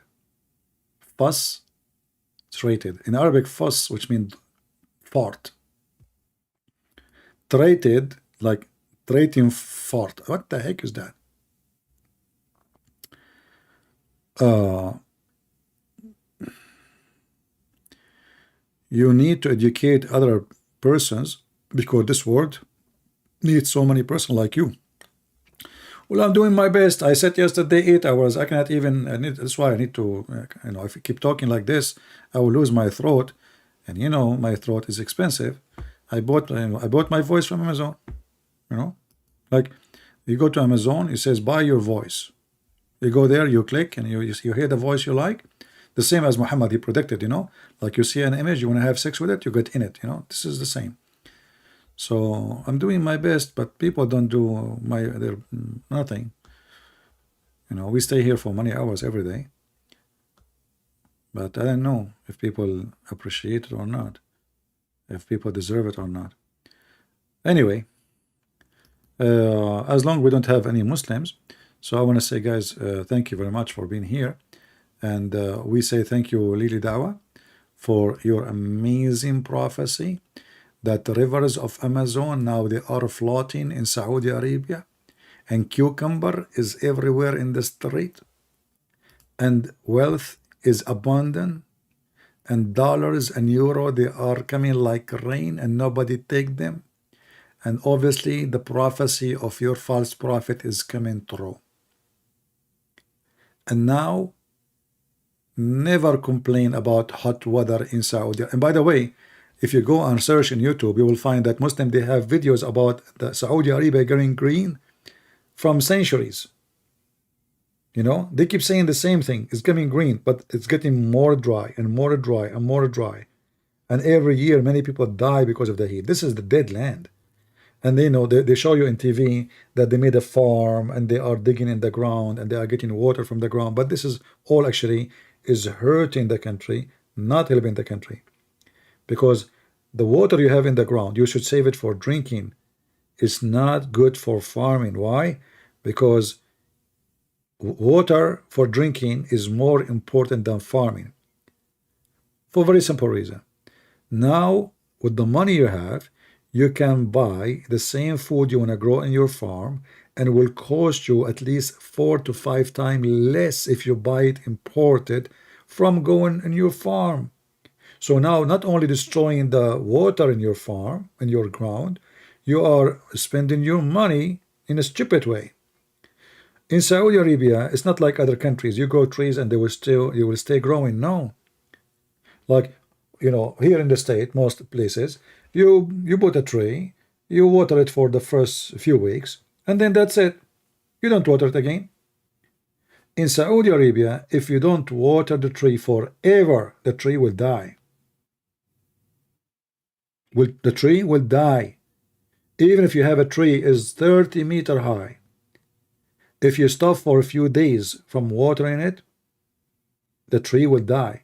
Frustrated. In Arabic, fuss, which means fart. Trated, like trating fart. What the heck is that? You need to educate other persons because this world needs so many persons like you. Well, I'm doing my best. I said yesterday 8 hours. I cannot even. That's why I need to. If I keep talking like this, I will lose my throat, and my throat is expensive. I bought my voice from Amazon. Like you go to Amazon, it says buy your voice. You go there, you click, and you hear the voice you like. The same as Mohammed, he predicted. Like you see an image, you want to have sex with it, you get in it. This is the same. So I'm doing my best, but people don't do their nothing. We stay here for many hours every day. But I don't know if people appreciate it or not, if people deserve it or not. Anyway, as long as we don't have any Muslims, so I want to say, guys, thank you very much for being here. And we say thank you, Lily Dawah, for your amazing prophecy that the rivers of Amazon now they are floating in Saudi Arabia, and cucumber is everywhere in the street, and wealth is abundant, and dollars and euro, they are coming like rain and nobody take them. And obviously the prophecy of your false prophet is coming true. And now never complain about hot weather in Saudi. And by the way, if you go and search in YouTube, you will find that Muslims, they have videos about the Saudi Arabia going green from centuries. You know, they keep saying the same thing. It's coming green, but it's getting more dry and more dry and more dry. And every year, many people die because of the heat. This is the dead land. And they know, they show you in TV that they made a farm and they are digging in the ground and they are getting water from the ground. But this is all actually is hurting the country, not helping the country. Because the water you have in the ground, you should save it for drinking. It's not good for farming. Why? Because water for drinking is more important than farming. For a very simple reason. Now, with the money you have, you can buy the same food you want to grow in your farm, and it will cost you at least 4 to 5 times less if you buy it imported from going in your farm. So now, not only destroying the water in your farm, in your ground, you are spending your money in a stupid way. In Saudi Arabia, it's not like other countries. You grow trees and they will still, you will stay growing. No. Like, you know, here in the state, most places, you put a tree, you water it for the first few weeks, and then that's it. You don't water it again. In Saudi Arabia, if you don't water the tree forever, the tree will die. The tree will die. Even if you have a tree is 30-meter high. If you stop for a few days from watering it, the tree will die.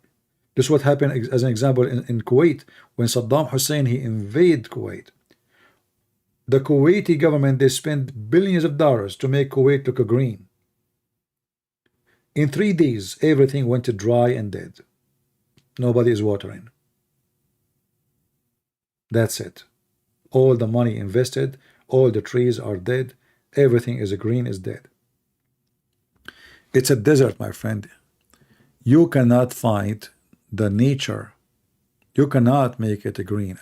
This is what happened, as an example, in Kuwait, when Saddam Hussein, he invaded Kuwait. The Kuwaiti government, they spent billions of dollars to make Kuwait look green. In 3 days, everything went dry and dead. Nobody is watering. That's it. All the money invested, all the trees are dead, everything is green, is dead. It's a desert, my friend. You cannot find the nature. You cannot make it a green.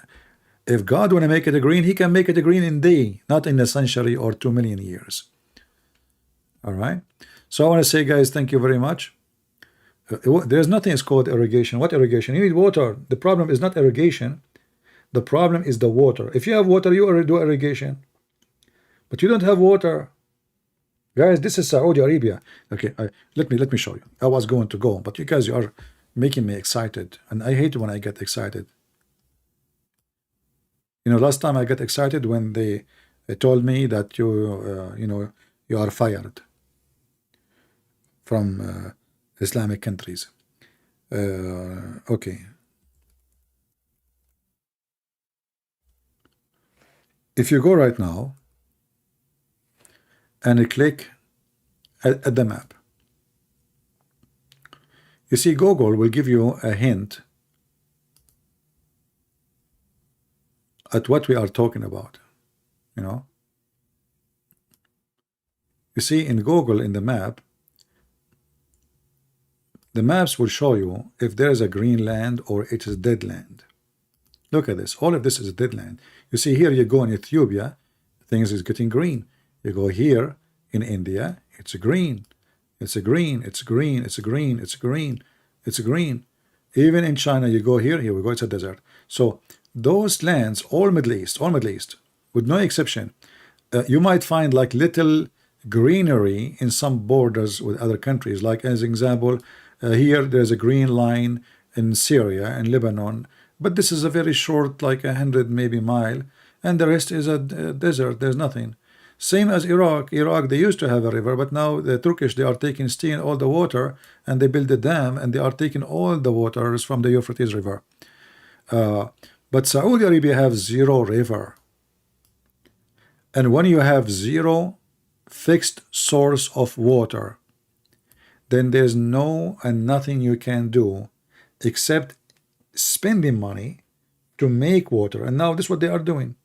If God want to make it a green, he can make it a green in a day, not in a century or 2 million years. All right. So I want to say, guys, thank you very much. There's nothing is called irrigation. What irrigation? You need water. The problem is not irrigation. The problem is the water. If you have water, you already do irrigation. But you don't have water. Guys, this is Saudi Arabia. Okay, let me show you. I was going to go, but you guys, you are making me excited, and I hate when I get excited. You know, last time I got excited when they told me that you know, you are fired from Islamic countries. Okay. If you go right now and click at the map, you see Google will give you a hint at what we are talking about. You know, you see in Google, in the map, the maps will show you if there is a green land or it is dead land. Look at this. All of this is a dead land. You see here, you go in Ethiopia, things is getting green. You go here in India, it's green. It's a green, it's green, it's green, it's green, it's green. Even in China, you go here we go, it's a desert. So those lands, all Middle East, with no exception, you might find like little greenery in some borders with other countries. Like as an example, here there's a green line in Syria and Lebanon, but this is a very short, like 100 maybe mile, and the rest is a desert. There's nothing. Same as Iraq. They used to have a river, but now the Turkish, they are taking stealing all the water, and they build a dam, and they are taking all the waters from the Euphrates River. But Saudi Arabia have 0 river. And when you have 0 fixed source of water, then there's no and nothing you can do except spending money to make water. And now this is what they are doing.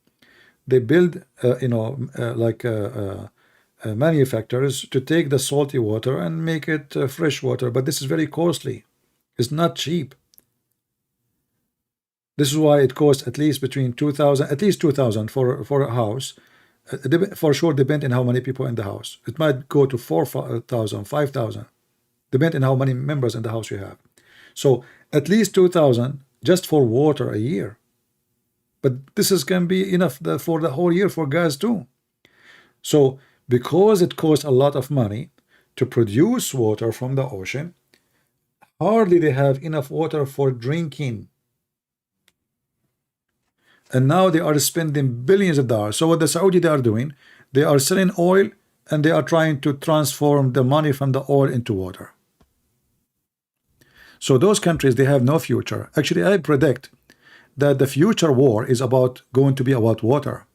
They build, manufacturers to take the salty water and make it fresh water. But this is very costly. It's not cheap. This is why it costs at least between 2,000, at least 2,000 for a house. For sure, depend on how many people in the house. It might go to 4,000, 5,000, depend on how many members in the house you have. So at least 2,000 just for water a year. But this is can be enough for the whole year for gas too. So because it costs a lot of money to produce water from the ocean, hardly they have enough water for drinking. And now they are spending billions of dollars. So what the Saudi they are doing, they are selling oil and they are trying to transform the money from the oil into water. So those countries, they have no future. Actually, I predict that the future war is going to be about water.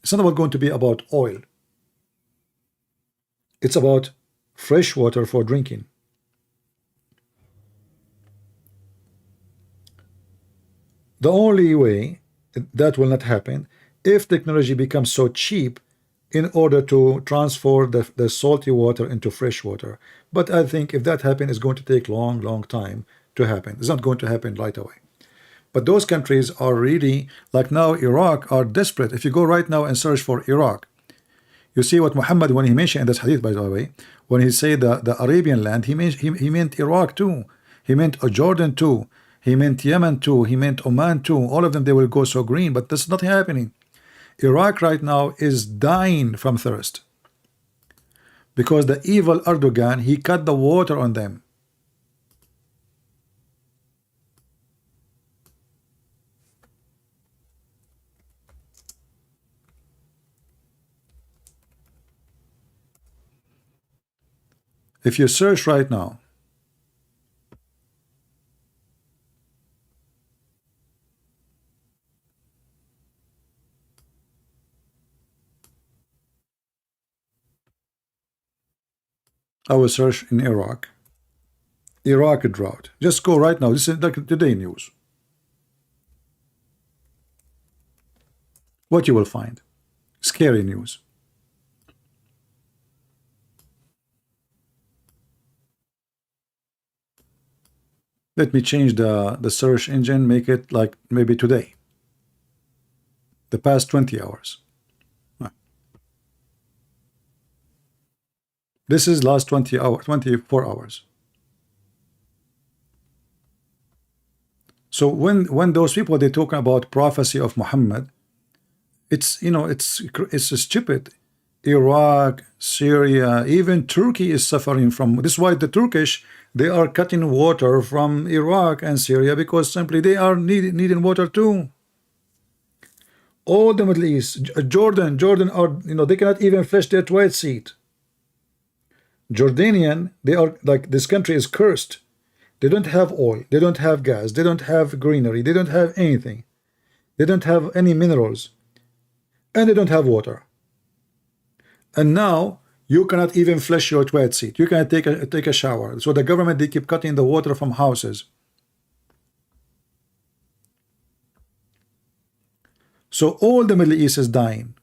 It's not going to be about oil. It's about fresh water for drinking. The only way that will not happen if technology becomes so cheap in order to transfer the salty water into fresh water. But I think if that happens, it's going to take long time to happen. It's not going to happen right away. But those countries are really, like now Iraq, are desperate. If you go right now and search for Iraq, you see what Muhammad, when he mentioned in this hadith, by the way, when he said the Arabian land, he meant Iraq too. He meant Jordan too. He meant Yemen too. He meant Oman too. All of them, they will go so green, but that's not happening. Iraq right now is dying from thirst because the evil Erdogan, he cut the water on them. If you search right now, I will search in Iraq. Iraq drought. Just go right now. This is like today news. What you will find? Scary news. Let me change the search engine, make it like maybe today. The past 20 hours. This is last 20 hours, 24 hours. So when those people, they talk about prophecy of Muhammad, it's, you know, it's stupid. Iraq, Syria, even Turkey is suffering from this. Is why the Turkish, they are cutting water from Iraq and Syria because simply they are needing water too. All the Middle East, Jordan are, you know, they cannot even flush their toilet seat. Jordanian, they are like, this country is cursed. They don't have oil, they don't have gas, they don't have greenery, they don't have anything, they don't have any minerals, and they don't have water. And now you cannot even flush your toilet seat, you cannot take a shower. So the government, they keep cutting the water from houses. So all the Middle East is dying.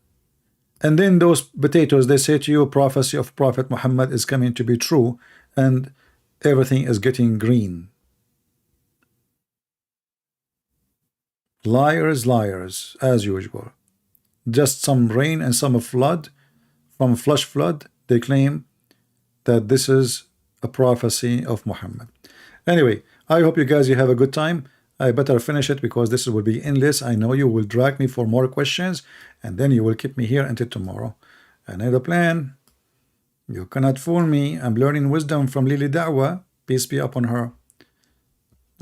And then those potatoes, they say to you, prophecy of Prophet Muhammad is coming to be true, and everything is getting green. Liars, liars, as usual. Just some rain and some flood, from flash flood, they claim that this is a prophecy of Muhammad. Anyway, I hope you guys, you have a good time. I better finish it because this will be endless. I know you will drag me for more questions, and then you will keep me here until tomorrow. I know the plan. You cannot fool me. I'm learning wisdom from Lily Dawah. Peace be upon her.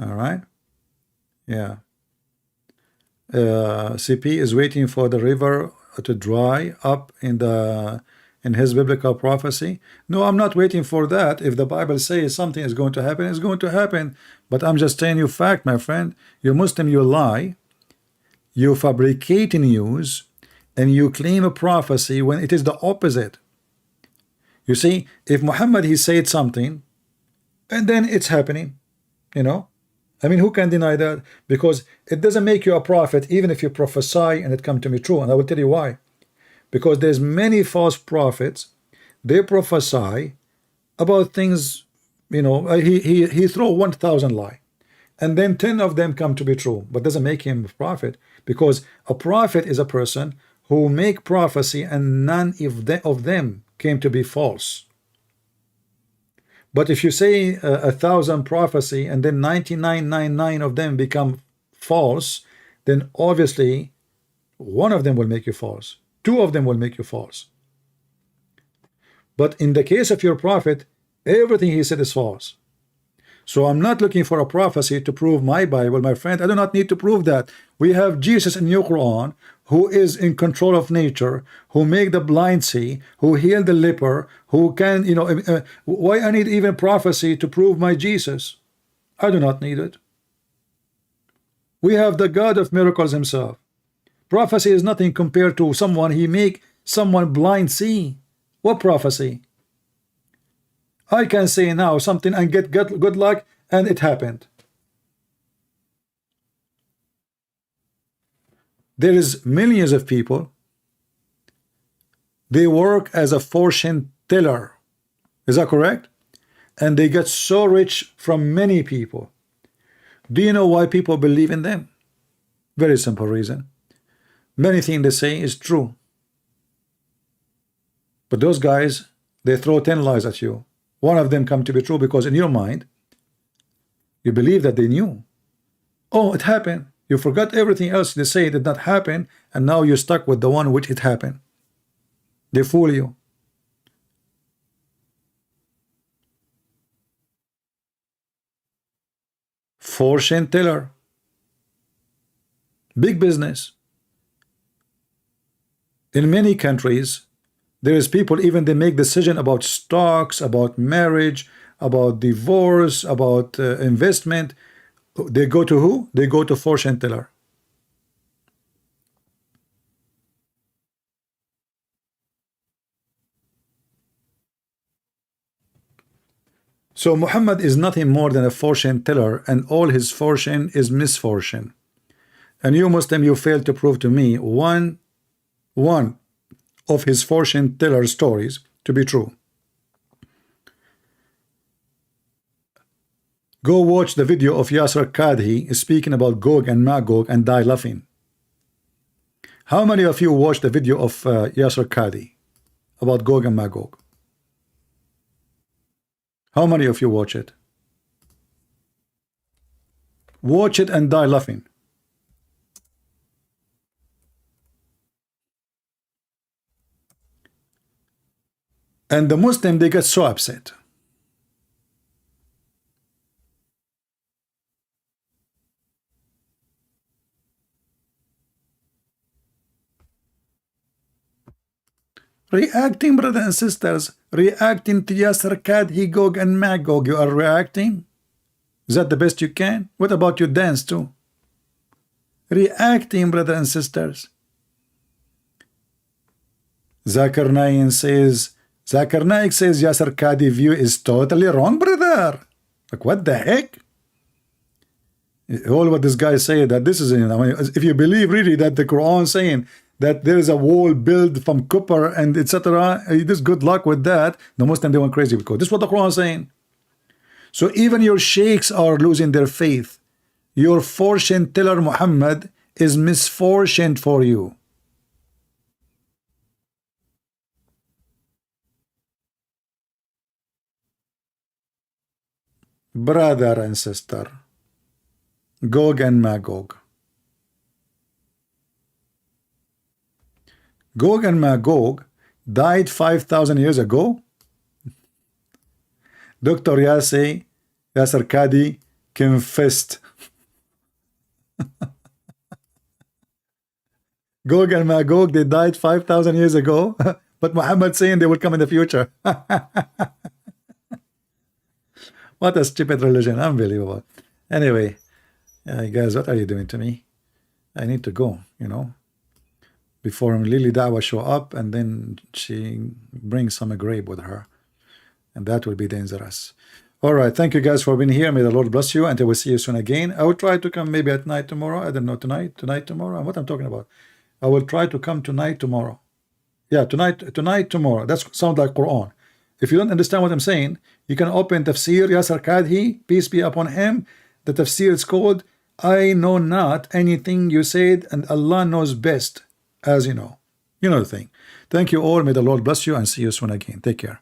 All right. Yeah. CP is waiting for the river to dry up in his biblical prophecy. No, I'm not waiting for that. If the Bible says something is going to happen, it's going to happen. But I'm just telling you fact, my friend. You're Muslim, you lie, you fabricate news, and you claim a prophecy when it is the opposite. You see, if Muhammad, he said something, and then it's happening, you know. I mean, who can deny that? Because it doesn't make you a prophet, even if you prophesy and it come to me true. And I will tell you why. Because there's many false prophets, they prophesy about things, you know. He throw 1,000 lie. and then 10 of them come to be true, but doesn't make him a prophet, because a prophet is a person who make prophecy and none of them came to be false. But if you say 1,000 prophecy and then 99.99 of them become false, then obviously one of them will make you false, two of them will make you false. But in the case of your prophet, everything he said is false. So I'm not looking for a prophecy to prove my Bible, my friend. I do not need to prove that. We have Jesus in your Quran, who is in control of nature, who make the blind see, who heal the leper, who can, why I need even prophecy to prove my Jesus? I do not need it. We have the God of miracles himself. Prophecy is nothing compared to someone, he make someone blind see. What prophecy? I can say now something and get good luck, and it happened. There is millions of people, they work as a fortune teller. Is that correct? And they get so rich from many people. Do you know why people believe in them? Very simple reason. Many things they say is true. But those guys, they throw 10 lies at you. One of them come to be true because in your mind, you believe that they knew. Oh, it happened. You forgot everything else they say did not happen, and now you're stuck with the one which it happened. They fool you. Fortune teller. Big business. In many countries, there is people, even they make decision about stocks, about marriage, about divorce, about investment. They go to who? They go to fortune teller. So Muhammad is nothing more than a fortune teller, and all his fortune is misfortune. And you Muslim, you failed to prove to me one of his fortune teller stories to be true. Go watch the video of Qadhi speaking about Gog and Magog and die laughing. How many of you watched the video of Qadhi about Gog and Magog? How many of you watch it? Watch it and die laughing. And the Muslim, they get so upset. Reacting, brothers and sisters, reacting to Yasser Qadhi, Gog and Magog. You are reacting? Is that the best you can? What about your dance too? Reacting, brothers and sisters. Zakir Naik says Yasser Qadhi view is totally wrong, brother. Like, what the heck? All what this guy say, that this is, if you believe really that the Quran saying that there is a wall built from copper and etc., just good luck with that. The Muslim, they went crazy because this is what the Quran is saying. So even your sheikhs are losing their faith. Your fortune teller Muhammad is misfortune for you. Brother and sister, Gog and Magog. Gog and Magog died 5,000 years ago. Dr. Yasser Qadhi confessed. Gog and Magog, they died 5,000 years ago, but Muhammad saying they will come in the future. What a stupid religion. Unbelievable. Anyway, guys, what are you doing to me? I need to go, before Lily Dawah show up and then she brings some grape with her, and that will be dangerous. All right, thank you guys for being here. May the Lord bless you, and I will see you soon again. I will try to come maybe at night tomorrow. I don't know, tonight, tomorrow. What I'm talking about. I will try to come tonight tomorrow. Yeah, tonight tomorrow. That sounds like Quran. If you don't understand what I'm saying, you can open Tafsir Yasser Qadhi, peace be upon him, The tafsir is called I know not anything you said, and Allah knows best, as you know. You know the thing. Thank you all. May the Lord bless you and see you soon again. Take care.